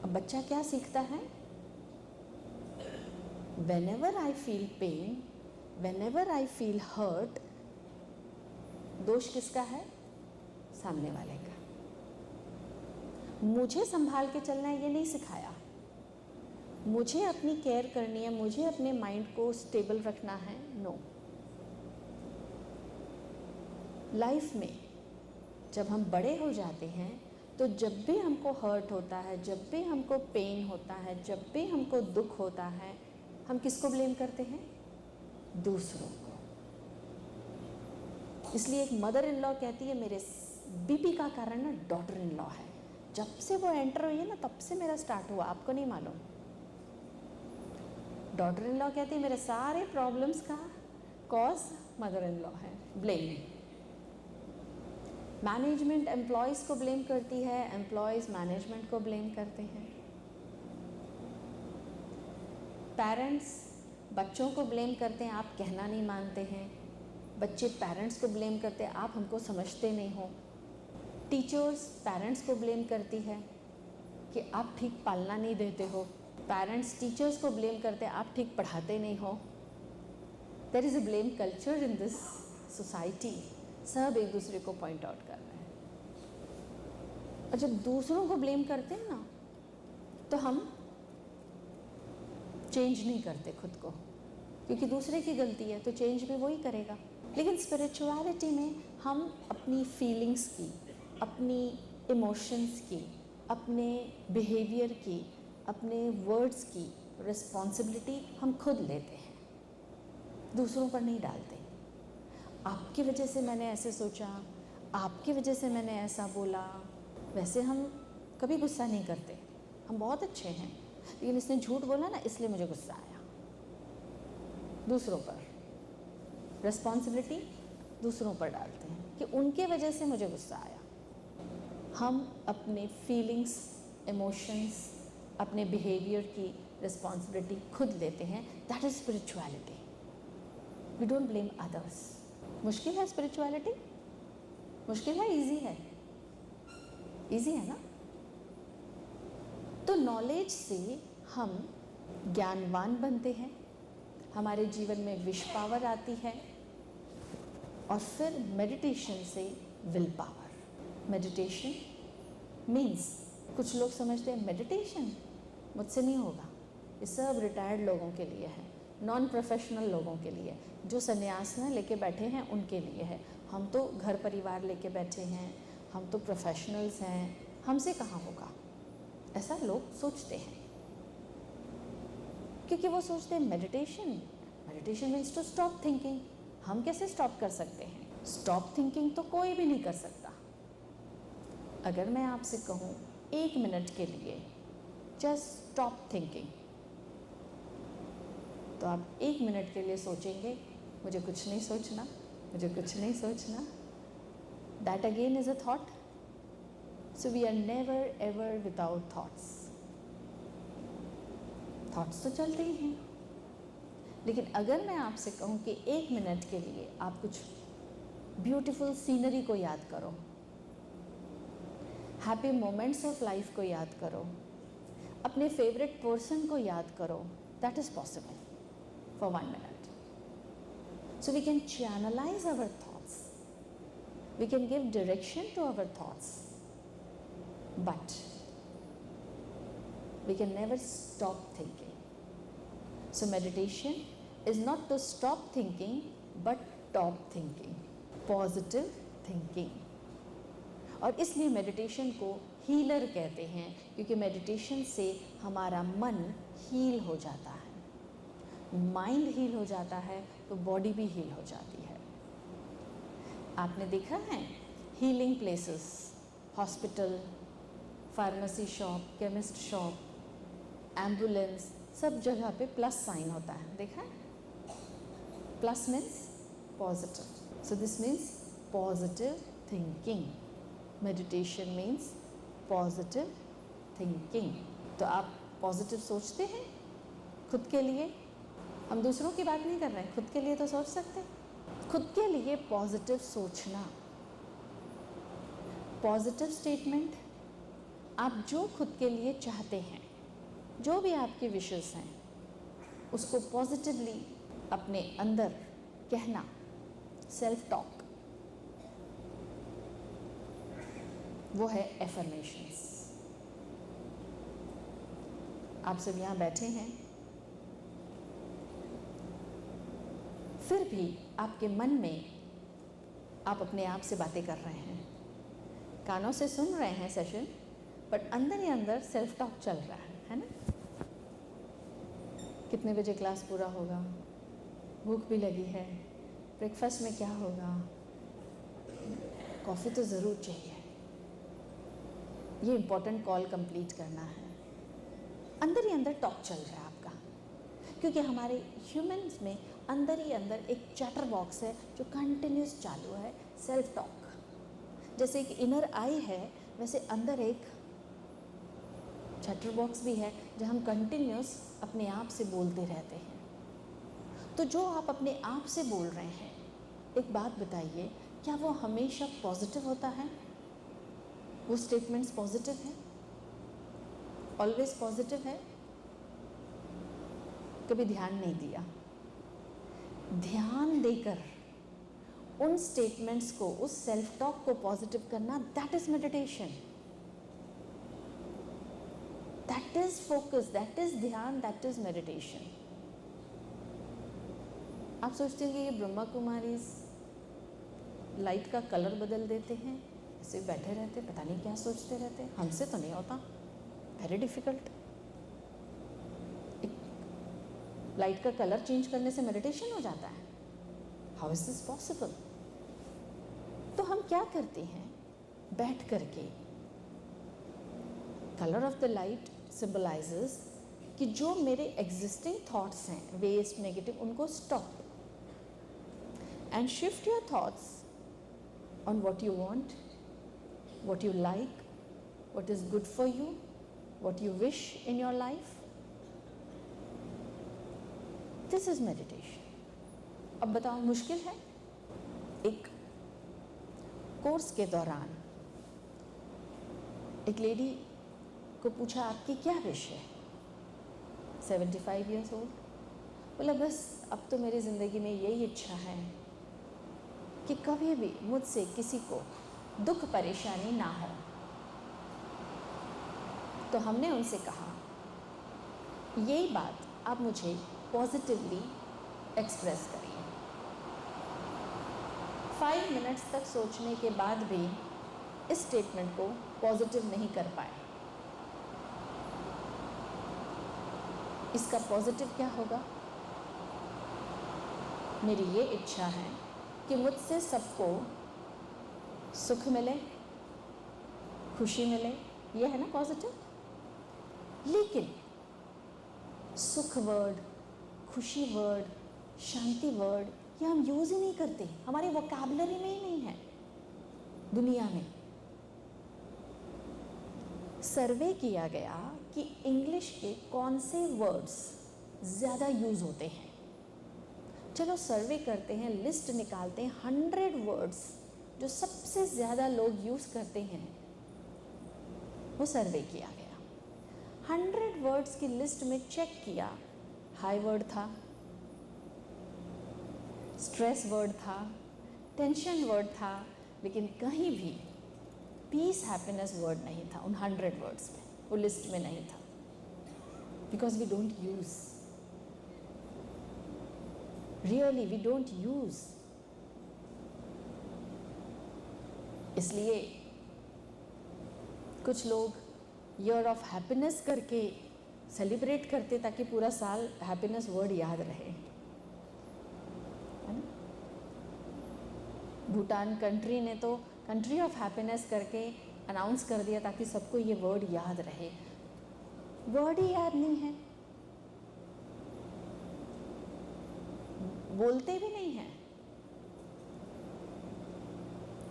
[SPEAKER 1] अब बच्चा क्या सीखता है, whenever I feel pain, whenever I feel hurt, दोष किसका है, सामने वाले का। मुझे संभाल के चलना है ये नहीं सिखाया, मुझे अपनी केयर करनी है, मुझे अपने माइंड को स्टेबल रखना है, नो। लाइफ में जब हम बड़े हो जाते हैं तो जब भी हमको हर्ट होता है, जब भी हमको पेन होता है, जब भी हमको दुख होता है, हम किसको ब्लेम करते हैं, दूसरों को। इसलिए एक मदर इन लॉ कहती है मेरे बीपी का कारण ना डॉटर इन लॉ है। जब से वो एंटर हुई है ना तब से मेरा स्टार्ट हुआ, आपको नहीं मालूम। डॉटर इन लॉ कहती है मेरे सारे प्रॉब्लम्स का कॉज मदर इन लॉ है, ब्लेम। मैनेजमेंट एम्प्लॉयज़ को ब्लेम करती है, एम्प्लॉयज़ मैनेजमेंट को ब्लेम करते हैं। पेरेंट्स बच्चों को ब्लेम करते हैं, आप कहना नहीं मानते हैं। बच्चे पेरेंट्स को ब्लेम करते हैं, आप हमको समझते नहीं हो। टीचर्स पेरेंट्स को ब्लेम करती है कि आप ठीक पालना नहीं देते हो। पेरेंट्स टीचर्स को ब्लेम करते हैं, आप ठीक पढ़ाते नहीं हो। There is a blame culture in this society. सब एक दूसरे को पॉइंट आउट कर रहे हैं। और जब दूसरों को ब्लेम करते हैं ना तो हम चेंज नहीं करते खुद को, क्योंकि दूसरे की गलती है तो चेंज भी वही करेगा। लेकिन स्पिरिचुअलिटी में हम अपनी फीलिंग्स की, अपनी इमोशंस की, अपने बिहेवियर की, अपने वर्ड्स की रिस्पॉन्सिबिलिटी हम खुद लेते हैं, दूसरों पर नहीं डालते। आपकी वजह से मैंने ऐसे सोचा, आपकी वजह से मैंने ऐसा बोला। वैसे हम कभी गुस्सा नहीं करते, हम बहुत अच्छे हैं, लेकिन इसने झूठ बोला ना इसलिए मुझे गुस्सा आया। दूसरों पर रिस्पॉन्सिबिलिटी दूसरों पर डालते हैं कि उनके वजह से मुझे गुस्सा आया। हम अपने फीलिंग्स, इमोशंस, अपने बिहेवियर की रिस्पॉन्सिबिलिटी खुद लेते हैं। That is spirituality. We don't blame others. मुश्किल है स्पिरिचुअलिटी? मुश्किल है, इजी है? इजी है ना? तो नॉलेज से हम ज्ञानवान बनते हैं, हमारे जीवन में विश पावर आती है, और फिर मेडिटेशन से विल पावर। मेडिटेशन मीन्स, कुछ लोग समझते हैं मेडिटेशन मुझसे नहीं होगा, ये सब रिटायर्ड लोगों के लिए है, नॉन प्रोफेशनल लोगों के लिए, जो संन्यास में लेके बैठे हैं उनके लिए है। हम तो घर परिवार लेके बैठे हैं, हम तो प्रोफेशनल्स हैं, हमसे कहाँ होगा, ऐसा लोग सोचते हैं। क्योंकि वो सोचते हैं meditation means to stop thinking. हम कैसे स्टॉप कर सकते हैं? स्टॉप थिंकिंग तो कोई भी नहीं कर सकता। अगर मैं आपसे कहूँ 1 मिनट के लिए जस्ट स्टॉप थिंकिंग, तो आप 1 मिनट के लिए सोचेंगे मुझे कुछ नहीं सोचना, मुझे कुछ नहीं सोचना, that again is a thought. So we are never ever without thoughts. Thoughts तो चलते ही हैं, लेकिन अगर मैं आपसे कहूँ कि 1 मिनट के लिए आप कुछ ब्यूटीफुल सीनरी को याद करो, हैप्पी मोमेंट्स ऑफ लाइफ को याद करो, अपने फेवरेट पर्सन को याद करो, that is possible for 1 minute. So we can channelise our thoughts, we can give direction to our thoughts, but we can never stop thinking. So meditation is not to stop thinking but top thinking, positive thinking. और इसलिए meditation को healer कहते हैं, क्योंकि meditation से हमारा मन heal हो जाता है, माइंड हील हो जाता है तो बॉडी भी हील हो जाती है. आपने देखा है healing places, hospital, pharmacy shop, chemist shop, ambulance, सब जगह पे प्लस साइन होता है, देखा है? Plus means positive. So this means positive thinking. Meditation means positive thinking. तो आप पॉजिटिव सोचते हैं खुद के लिए? हम दूसरों की बात नहीं कर रहे हैं, खुद के लिए तो सोच सकते हैं. खुद के लिए पॉजिटिव सोचना, पॉजिटिव स्टेटमेंट, आप जो खुद के लिए चाहते हैं, जो भी आपकी विशेस हैं, उसको पॉजिटिवली अपने अंदर कहना, सेल्फ टॉक, वो है एफर्मेशंस. आप सब यहाँ बैठे हैं, फिर भी आपके मन में आप अपने आप से बातें कर रहे हैं. कानों से सुन रहे हैं सेशन, बट अंदर ही अंदर सेल्फ टॉक चल रहा है ना? कितने बजे क्लास पूरा होगा, भूख भी लगी है, ब्रेकफास्ट में क्या होगा, कॉफ़ी तो ज़रूर चाहिए, ये इम्पोर्टेंट कॉल कंप्लीट करना है. अंदर ही अंदर टॉक चल रहा है आपका, क्योंकि हमारे ह्यूमंस में अंदर ही अंदर एक चैटर बॉक्स है जो कंटिन्यूस चालू है, सेल्फ टॉक. जैसे एक इनर आई है, वैसे अंदर एक चैटर बॉक्स भी है जहाँ हम कंटिन्यूस अपने आप से बोलते रहते हैं. तो जो आप अपने आप से बोल रहे हैं, एक बात बताइए, क्या वो हमेशा पॉजिटिव होता है? वो स्टेटमेंट्स पॉजिटिव हैं, ऑलवेज पॉजिटिव है? कभी ध्यान नहीं दिया. ध्यान देकर उन स्टेटमेंट्स को, उस सेल्फ टॉक को पॉजिटिव करना, that is meditation, that is focus, that is ध्यान, दैट इज मेडिटेशन. आप सोचते हैं कि ये ब्रह्मा कुमारी लाइट का कलर बदल देते हैं, ऐसे बैठे रहते, पता नहीं क्या सोचते रहते, हमसे तो नहीं होता, वेरी डिफिकल्ट. लाइट का कलर चेंज करने से मेडिटेशन हो जाता है? How is this possible? तो हम क्या करते हैं, बैठ करके colour of the light symbolizes कि जो मेरे एग्जिस्टिंग थॉट्स हैं, वेस्ट, नेगेटिव, उनको stop and shift your thoughts on what you want, what you like, what is good for you, what you wish in your life. This is meditation. अब बताओ, मुश्किल है? एक कोर्स के दौरान एक लेडी को पूछा, आपकी क्या विश है? 75 ईयर्स ओल्ड. बोला, बस अब तो मेरी ज़िंदगी में यही इच्छा है कि कभी भी मुझसे किसी को दुख परेशानी ना हो. तो हमने उनसे कहा, यही बात आप मुझे पॉजिटिवली एक्सप्रेस करिए. 5 मिनट्स तक सोचने के बाद भी इस स्टेटमेंट को पॉजिटिव नहीं कर पाए. इसका पॉजिटिव क्या होगा? मेरी ये इच्छा है कि मुझसे सबको सुख मिले, खुशी मिले, ये है ना पॉजिटिव. लेकिन सुख वर्ड, खुशी वर्ड, शांति वर्ड, ये हम यूज़ ही नहीं करते, हमारी वोकैबुलरी में ही नहीं है दुनिया में। सर्वे किया गया कि इंग्लिश के कौन से वर्ड्स ज़्यादा यूज़ होते हैं। चलो सर्वे करते हैं, लिस्ट निकालते हैं 100 वर्ड्स जो सबसे ज़्यादा लोग यूज़ करते हैं, वो सर्वे किया गया। 100 वर्ड्स की लिस्ट में चेक किया, हाई वर्ड था, स्ट्रेस वर्ड था, टेंशन वर्ड था, लेकिन कहीं भी पीस हैप्पीनेस वर्ड नहीं था उन 100 वर्ड्स में, वो लिस्ट में नहीं था। Because we don't use, really we don't use. इसलिए कुछ लोग ईयर ऑफ हैप्पीनेस करके सेलिब्रेट करते ताकि पूरा साल हैप्पीनेस वर्ड याद रहे, है ना। भूटान कंट्री ने तो कंट्री ऑफ हैप्पीनेस करके अनाउंस कर दिया ताकि सबको ये वर्ड याद रहे। वर्ड ही याद नहीं है, बोलते भी नहीं हैं,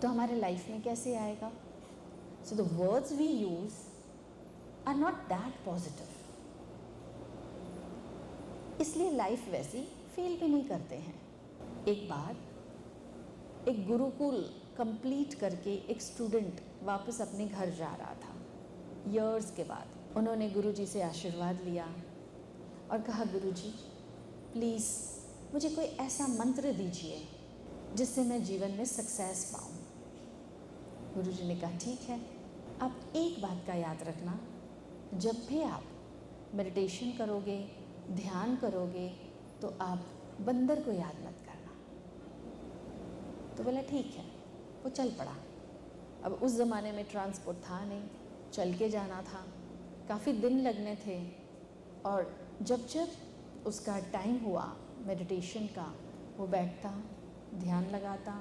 [SPEAKER 1] तो हमारे लाइफ में कैसे आएगा? So the words we use are not that positive, इसलिए लाइफ वैसी फील भी नहीं करते हैं। एक बार एक गुरुकुल कंप्लीट करके एक स्टूडेंट वापस अपने घर जा रहा था ईयर्स के बाद। उन्होंने गुरुजी से आशीर्वाद लिया और कहा, गुरुजी प्लीज़ मुझे कोई ऐसा मंत्र दीजिए जिससे मैं जीवन में सक्सेस पाऊँ। गुरुजी ने कहा, ठीक है, आप एक बात का याद रखना, जब भी आप मेडिटेशन करोगे, ध्यान करोगे, तो आप बंदर को याद मत करना। तो बोला ठीक है, वो चल पड़ा। अब उस ज़माने में ट्रांसपोर्ट था नहीं, चल के जाना था, काफ़ी दिन लगने थे, और जब जब उसका टाइम हुआ मेडिटेशन का, वो बैठता, ध्यान लगाता,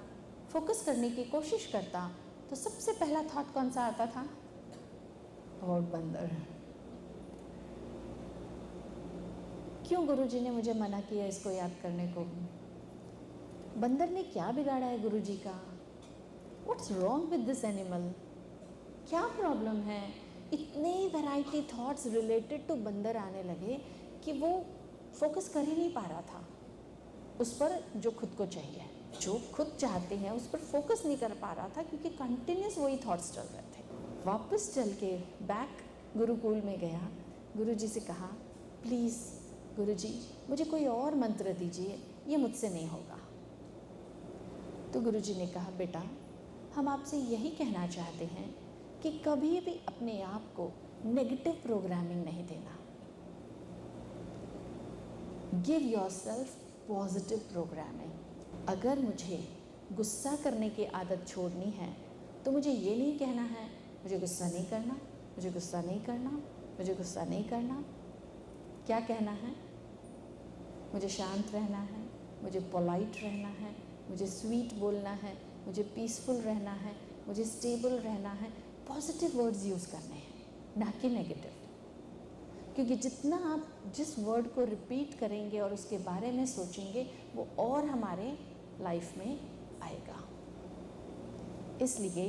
[SPEAKER 1] फोकस करने की कोशिश करता, तो सबसे पहला थॉट कौन सा आता था? अबाउट बंदर। क्यों गुरुजी ने मुझे मना किया इसको याद करने को? बंदर ने क्या बिगाड़ा है गुरुजी का? What's wrong with this animal? क्या प्रॉब्लम है? इतने वैरायटी थॉट्स रिलेटेड टू बंदर आने लगे कि वो फोकस कर ही नहीं पा रहा था उस पर जो खुद को चाहिए, जो खुद चाहते हैं उस पर फोकस नहीं कर पा रहा था, क्योंकि कंटिन्यूस वही थॉट्स चल रहे थे। वापस चल के बैक गुरुकुल में गया, गुरुजी से कहा, प्लीज़ गुरुजी मुझे कोई और मंत्र दीजिए, ये मुझसे नहीं होगा। तो गुरुजी ने कहा, बेटा हम आपसे यही कहना चाहते हैं कि कभी भी अपने आप को नेगेटिव प्रोग्रामिंग नहीं देना। Give yourself positive programming. अगर मुझे गुस्सा करने की आदत छोड़नी है तो मुझे ये नहीं कहना है मुझे गुस्सा नहीं करना, मुझे गुस्सा नहीं करना, मुझे गुस्सा नहीं करना। क्या कहना है? मुझे शांत रहना है, मुझे पोलाइट रहना है, मुझे स्वीट बोलना है, मुझे पीसफुल रहना है, मुझे स्टेबल रहना है। पॉजिटिव वर्ड्स यूज़ करने हैं, ना कि नेगेटिव। क्योंकि जितना आप जिस वर्ड को रिपीट करेंगे और उसके बारे में सोचेंगे, वो और हमारे लाइफ में आएगा। इसलिए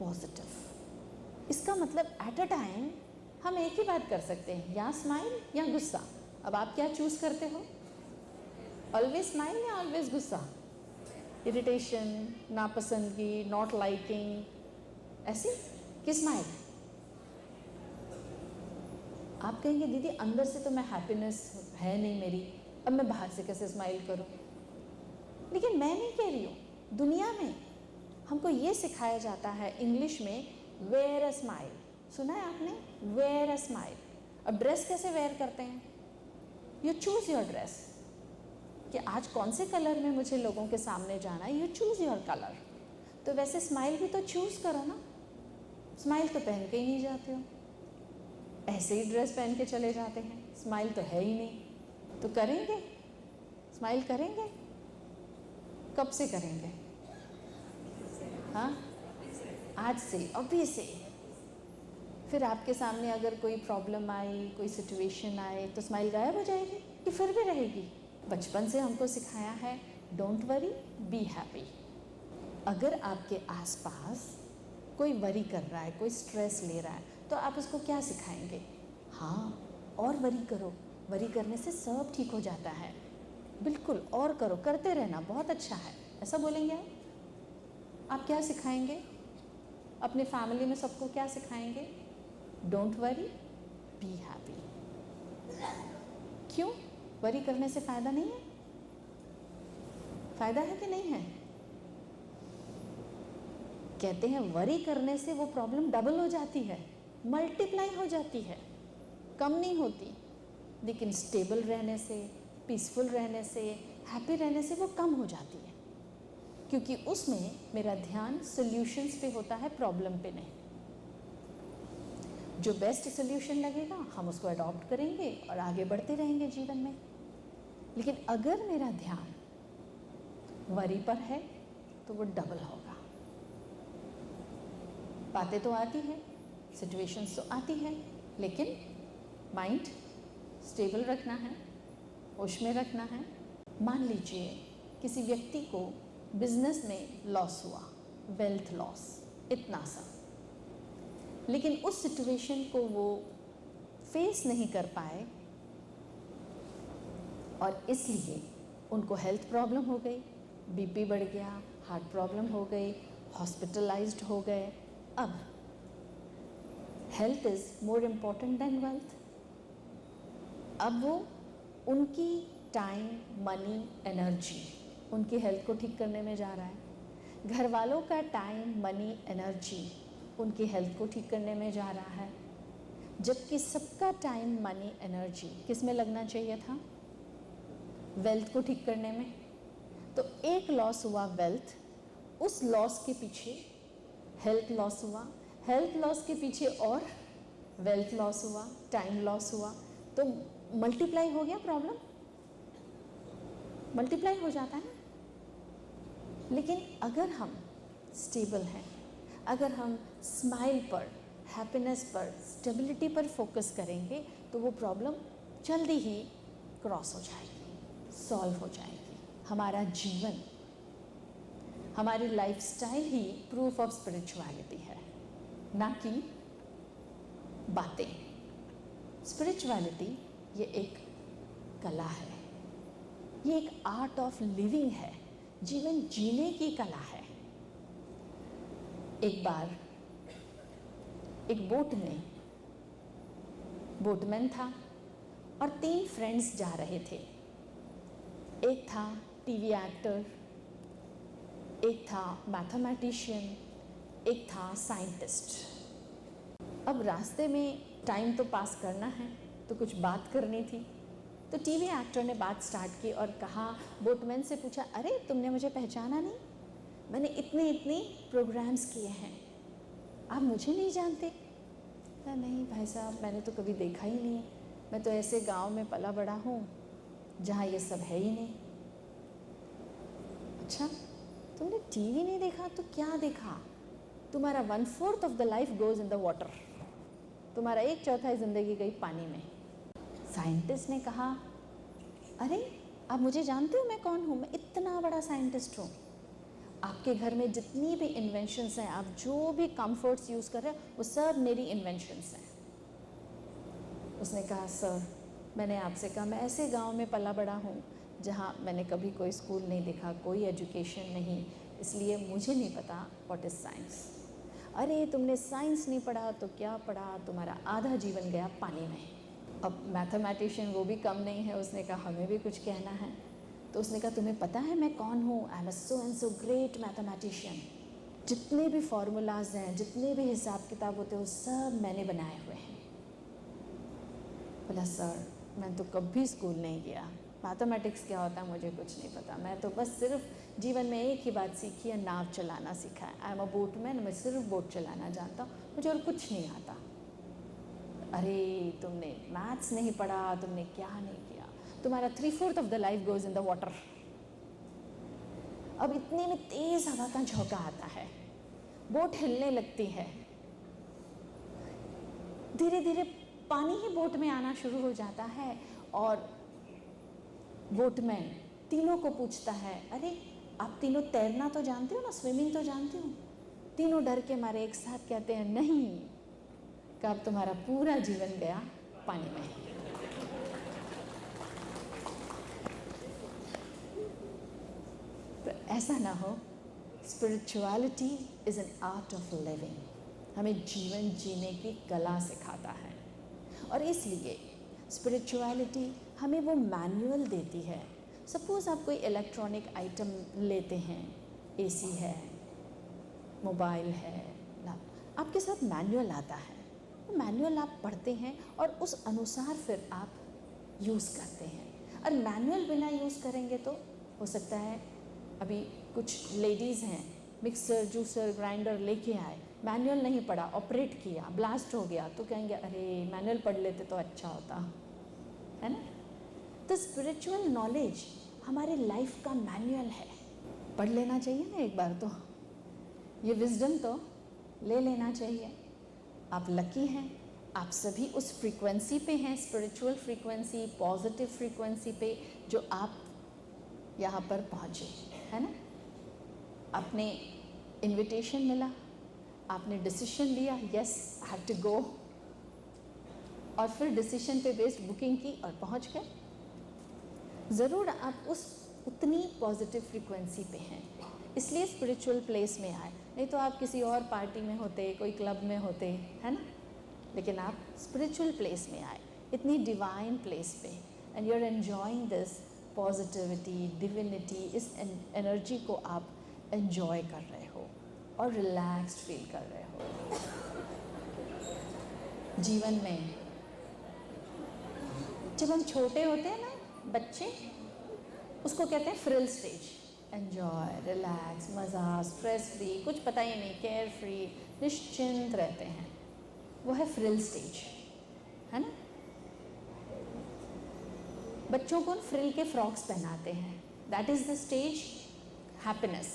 [SPEAKER 1] पॉजिटिव। इसका मतलब एट अ टाइम हम एक ही बात कर सकते हैं, या स्माइल या गुस्सा। अब आप क्या चूज़ करते हो? ऑलवेज स्माइल या ऑलवेज गुस्सा? इरिटेशन, नापसंदगी, नॉट लाइकिंग, ऐसे कि स्माइल? आप कहेंगे दीदी अंदर से तो मैं हैप्पीनेस है नहीं मेरी, अब मैं बाहर से कैसे स्माइल करूं? लेकिन मैं नहीं कह रही हूँ, दुनिया में हमको ये सिखाया जाता है इंग्लिश में, वेयर अ स्माइल। सुना है आपने? Wear a smile. अब ड्रेस कैसे वेयर करते हैं? यू चूज़ योर ड्रेस, कि आज कौन से कलर में मुझे लोगों के सामने जाना है, यू चूज़ योर कलर। तो वैसे स्माइल भी तो चूज़ करो ना। स्माइल तो पहन के ही नहीं जाते हो, ऐसे ही ड्रेस पहन के चले जाते हैं, स्माइल तो है ही नहीं। तो करेंगे, स्माइल करेंगे, कब से करेंगे? हाँ, आज से, अभी से। फिर आपके सामने अगर कोई प्रॉब्लम आई, कोई सिचुएशन आए, तो स्माइल गायब हो जाएगी कि फिर भी रहेगी? बचपन से हमको सिखाया है डोंट वरी बी हैप्पी। अगर आपके आसपास कोई वरी कर रहा है, कोई स्ट्रेस ले रहा है, तो आप उसको क्या सिखाएंगे? हाँ, और वरी करो, वरी करने से सब ठीक हो जाता है, बिल्कुल और करो, करते रहना, बहुत अच्छा है, ऐसा बोलेंगे आप क्या सिखाएंगे? अपने फैमिली में सबको क्या सिखाएंगे? Don't worry be happy. क्यों? वरी करने से फ़ायदा नहीं है? फ़ायदा है कि नहीं है? कहते हैं वरी करने से वो प्रॉब्लम डबल हो जाती है, मल्टीप्लाई हो जाती है, कम नहीं होती। लेकिन स्टेबल रहने से, पीसफुल रहने से, हैप्पी रहने से वो कम हो जाती है, क्योंकि उसमें मेरा ध्यान सॉल्यूशंस पे होता है, प्रॉब्लम पे नहीं। जो बेस्ट सॉल्यूशन लगेगा हम उसको अडॉप्ट करेंगे और आगे बढ़ते रहेंगे जीवन में। लेकिन अगर मेरा ध्यान वरी पर है तो वो डबल होगा। बातें तो आती हैं, सिचुएशंस तो आती हैं, लेकिन माइंड स्टेबल रखना है, होश में रखना है। मान लीजिए किसी व्यक्ति को बिजनेस में लॉस हुआ, वेल्थ लॉस, इतना सा, लेकिन उस सिचुएशन को वो फेस नहीं कर पाए और इसलिए उनको हेल्थ प्रॉब्लम हो गई, बीपी बढ़ गया, हार्ट प्रॉब्लम हो गई, हॉस्पिटलाइज्ड हो गए। अब health is more important than wealth. अब वो उनकी टाइम, मनी, एनर्जी उनकी हेल्थ को ठीक करने में जा रहा है। घर वालों का टाइम, मनी, एनर्जी उनकी हेल्थ को ठीक करने में जा रहा है, जबकि सबका टाइम, मनी, एनर्जी किस में लगना चाहिए था? वेल्थ को ठीक करने में। तो एक लॉस हुआ वेल्थ, उस लॉस के पीछे हेल्थ लॉस हुआ, हेल्थ लॉस के पीछे और वेल्थ लॉस हुआ, टाइम लॉस हुआ, तो मल्टीप्लाई हो गया प्रॉब्लम, मल्टीप्लाई हो जाता है। लेकिन अगर हम स्टेबल हैं, अगर हम स्माइल पर, हैप्पीनेस पर, स्टेबिलिटी पर फोकस करेंगे, तो वो प्रॉब्लम जल्दी ही क्रॉस हो जाएगी, सॉल्व हो जाएगी। हमारा जीवन, हमारी lifestyle he proof of spirituality है, ना कि बातें। स्पिरिचुअलिटी ये एक कला है, ये एक आर्ट ऑफ लिविंग है, जीवन जीने की कला है। एक बार एक बोट में बोटमैन था और 3 फ्रेंड्स जा रहे थे। एक था टीवी एक्टर, एक था मैथमेटिशियन, एक था साइंटिस्ट। अब रास्ते में टाइम तो पास करना है, तो कुछ बात करनी थी। तो टीवी एक्टर ने बात स्टार्ट की और कहा, बोटमैन से पूछा, अरे तुमने मुझे पहचाना नहीं? मैंने इतने प्रोग्राम्स किए हैं, आप मुझे नहीं जानते? नहीं भाई साहब, मैंने तो कभी देखा ही नहीं है, मैं तो ऐसे गांव में पला बड़ा हूँ जहाँ ये सब है ही नहीं। अच्छा, तुमने टीवी नहीं देखा तो क्या देखा? तुम्हारा 1/4 of the life goes in the water, तुम्हारा 1/4 ज़िंदगी गई पानी में। साइंटिस्ट ने कहा, अरे आप मुझे जानते हो मैं कौन हूँ? मैं इतना बड़ा साइंटिस्ट हूँ। आपके घर में जितनी भी इन्वेंशंस हैं, आप जो भी कंफर्ट्स यूज़ कर रहे हैं, वो सब मेरी इन्वेंशंस हैं। उसने कहा, सर मैंने आपसे कहा मैं ऐसे गांव में पला बड़ा हूँ जहाँ मैंने कभी कोई स्कूल नहीं देखा, कोई एजुकेशन नहीं, इसलिए मुझे नहीं पता व्हाट इज़ साइंस। अरे तुमने साइंस नहीं पढ़ा तो क्या पढ़ा, तुम्हारा आधा जीवन गया पानी में। अब मैथमेटिशियन वो भी कम नहीं है, उसने कहा हमें भी कुछ कहना है। तो उसने कहा, तुम्हें पता है मैं कौन हूँ? I am a so and so great mathematician. जितने भी फार्मूलाज हैं, जितने भी हिसाब किताब होते हैं, वो सब मैंने बनाए हुए हैं। बोला, सर मैं तो कभी स्कूल नहीं गया, मैथमेटिक्स क्या होता है मुझे कुछ नहीं पता, मैं तो बस सिर्फ जीवन में एक ही बात सीखी है, नाव चलाना सीखा है। आई एम अ बोटमैन, मैं सिर्फ बोट चलाना जानता हूँ, मुझे और कुछ नहीं आता। अरे तुमने मैथ्स नहीं पढ़ा, तुमने क्या नहीं किया, तुम्हारा 3/4 of the life goes in the water. अब इतने में तेज हवा का झोंका आता है, बोट हिलने लगती है, धीरे धीरे पानी ही बोट में आना शुरू हो जाता है और बोटमैन तीनों को पूछता है, अरे आप तीनों तैरना तो जानते हो ना, स्विमिंग तो जानते हो? तीनों डर के मारे एक साथ कहते हैं नहीं, कि अब तुम्हारा पूरा जीवन गया पानी में। तो ऐसा ना हो। Spirituality is an art of living, हमें जीवन जीने की कला सिखाता है। और इसलिए स्पिरिचुअलिटी हमें वो मैनुअल देती है। सपोज़ आप कोई इलेक्ट्रॉनिक आइटम लेते हैं, एसी है, मोबाइल है, आपके साथ मैनुअल आता है, वो मैनुअल आप पढ़ते हैं और उस अनुसार फिर आप यूज़ करते हैं। और मैनुअल बिना यूज़ करेंगे तो हो सकता है, अभी कुछ लेडीज़ हैं मिक्सर जूसर ग्राइंडर लेके आए, मैनुअल नहीं पढ़ा, ऑपरेट किया, ब्लास्ट हो गया, तो कहेंगे अरे मैनुअल पढ़ लेते तो अच्छा होता, है ना। तो स्पिरिचुअल नॉलेज हमारे लाइफ का मैनुअल है, पढ़ लेना चाहिए ना एक बार, तो ये विजडम तो ले लेना चाहिए। आप लकी हैं, आप सभी उस फ्रीक्वेंसी पे हैं, स्पिरिचुअल फ्रीक्वेंसी, पॉजिटिव फ्रीक्वेंसी पे, जो आप यहाँ पर पहुँचे, है ना। आपने इनविटेशन मिला, आपने डिसीजन लिया, yes I have to go, और फिर डिसीजन पे बेस्ड बुकिंग की और पहुँच गए। ज़रूर आप उस उतनी पॉजिटिव फ्रीक्वेंसी पे हैं, इसलिए स्पिरिचुअल प्लेस में आए, नहीं तो आप किसी और पार्टी में होते, कोई क्लब में होते, है ना। लेकिन आप स्पिरिचुअल प्लेस में आए, इतनी डिवाइन प्लेस पे, and you are enjoying this positivity, divinity, इस एनर्जी को आप एन्जॉय कर रहे हो और रिलैक्स्ड फील कर रहे हो। जीवन में जब हम छोटे होते हैं ना, बच्चे, उसको कहते हैं फ्रिल स्टेज, एन्जॉय, रिलैक्स, मज़ा, स्ट्रेस फ्री, कुछ पता ही नहीं, केयर फ्री, निश्चिंत रहते हैं, वो है फ्रिल स्टेज, है ना। बच्चों को फ्रिल के फ्रॉक्स पहनाते हैं, that is the stage happiness.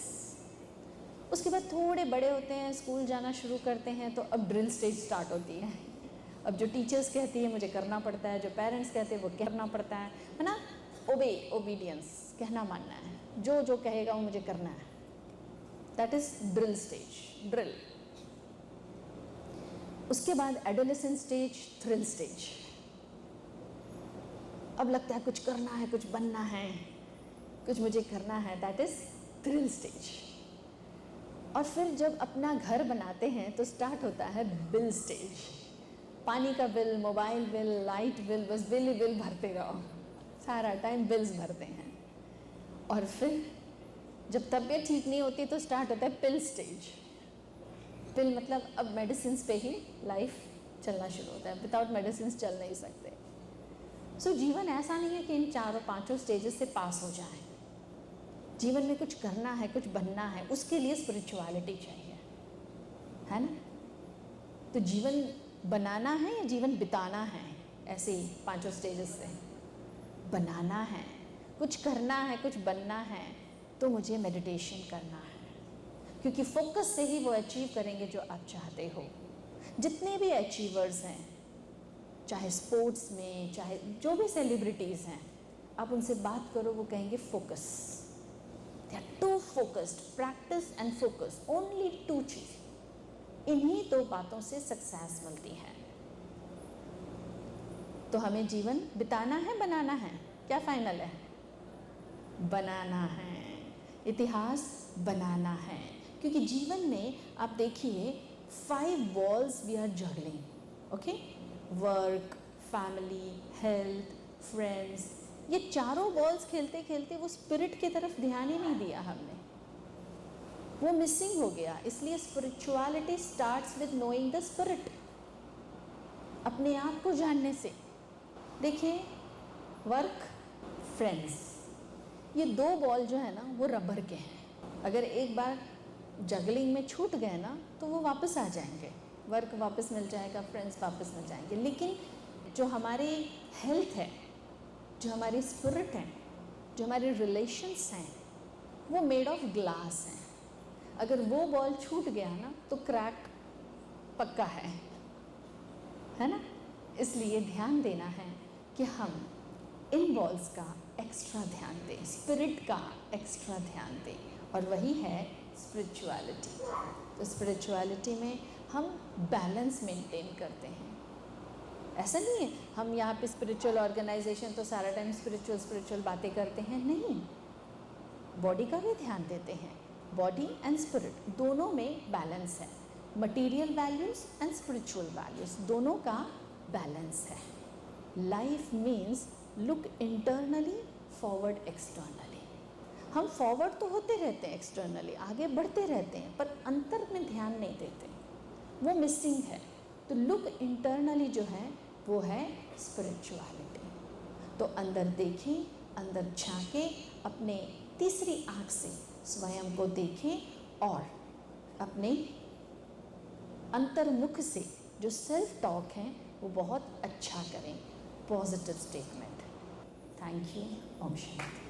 [SPEAKER 1] उसके बाद थोड़े बड़े होते हैं, स्कूल जाना शुरू करते हैं, तो अब ड्रिल स्टेज स्टार्ट होती है। अब जो टीचर्स कहती है मुझे करना पड़ता है, जो पेरेंट्स कहते हैं वो करना पड़ता है ना। ओबीडियंस, कहना मानना है, जो जो कहेगा वो मुझे करना है, that is drill stage, drill. उसके बाद एडोलेसेंट स्टेज, थ्रिल स्टेज। अब लगता है कुछ करना है, कुछ बनना है, कुछ मुझे करना है, दैट इज थ्रिल स्टेज। और फिर जब अपना घर बनाते हैं तो स्टार्ट होता है बिल स्टेज। पानी का bill, mobile bill, light bill, बस बिल ही बिल भरते रहो, सारा टाइम बिल्स भरते हैं। और फिर जब तबीयत ठीक नहीं होती तो स्टार्ट होता है पिल स्टेज। पिल मतलब अब मेडिसिन पे ही लाइफ चलना शुरू होता है, विदाउट मेडिसिन चल नहीं सकते। सो जीवन ऐसा नहीं है कि इन चारों पांचों स्टेजेस से पास हो जाए। जीवन में कुछ करना है, कुछ बनना है, उसके लिए स्पिरिचुअलिटी चाहिए, है ना। तो जीवन बनाना है या जीवन बिताना है, ऐसे ही पांचों स्टेजेस से बनाना है, कुछ करना है, कुछ बनना है, तो मुझे मेडिटेशन करना है, क्योंकि फोकस से ही वो अचीव करेंगे जो आप चाहते हो। जितने भी अचीवर्स हैं, चाहे स्पोर्ट्स में, चाहे जो भी सेलिब्रिटीज़ हैं, आप उनसे बात करो, वो कहेंगे focus, they are too focused, practice and focus, only two चीज़, इन्हीं दो बातों से सक्सेस मिलती है। तो हमें जीवन बिताना है, बनाना है, क्या फाइनल है? बनाना है, इतिहास बनाना है। क्योंकि जीवन में आप देखिए 5 balls we are juggling, okay, work, family, health, friends, ये चारों वॉल्स खेलते खेलते वो स्पिरिट की तरफ ध्यान ही नहीं दिया हमने, वो मिसिंग हो गया। इसलिए spirituality starts with knowing the spirit, अपने आप को जानने से। देखिए वर्क, फ्रेंड्स, ये 2 बॉल जो है ना वो रबर के हैं, अगर एक बार जगलिंग में छूट गए ना तो वो वापस आ जाएंगे, वर्क वापस मिल जाएगा, फ्रेंड्स वापस मिल जाएंगे। लेकिन जो हमारी हेल्थ है, जो हमारी स्पिरिट है, जो हमारे रिलेशंस हैं, वो मेड ऑफ ग्लास हैं। अगर वो बॉल छूट गया ना तो क्रैक पक्का है ना। इसलिए ध्यान देना है कि हम इन बॉल्स का एक्स्ट्रा ध्यान दें, स्पिरिट का एक्स्ट्रा ध्यान दें, और वही है स्पिरिचुअलिटी। तो स्पिरिचुअलिटी में हम बैलेंस मेंटेन करते हैं। ऐसा नहीं है हम यहाँ पे स्पिरिचुअल ऑर्गेनाइजेशन तो सारा टाइम स्पिरिचुअल बातें करते हैं, नहीं, बॉडी का भी ध्यान देते हैं। बॉडी एंड स्पिरिट दोनों में बैलेंस है, material values and spiritual values दोनों का बैलेंस है। Life means look internally forward externally. हम फॉरवर्ड तो होते रहते हैं, एक्सटर्नली आगे बढ़ते रहते हैं, पर अंतर में ध्यान नहीं देते, वो मिसिंग है। तो लुक इंटरनली जो है वो है स्पिरिचुअलिटी। तो अंदर देखें, अंदर झांकें, अपने तीसरी आँख से स्वयं को देखें और अपने अंतर्मुख से जो सेल्फ टॉक है वो बहुत अच्छा करें, पॉजिटिव स्टेटमेंट। Thank you. ओम शांति।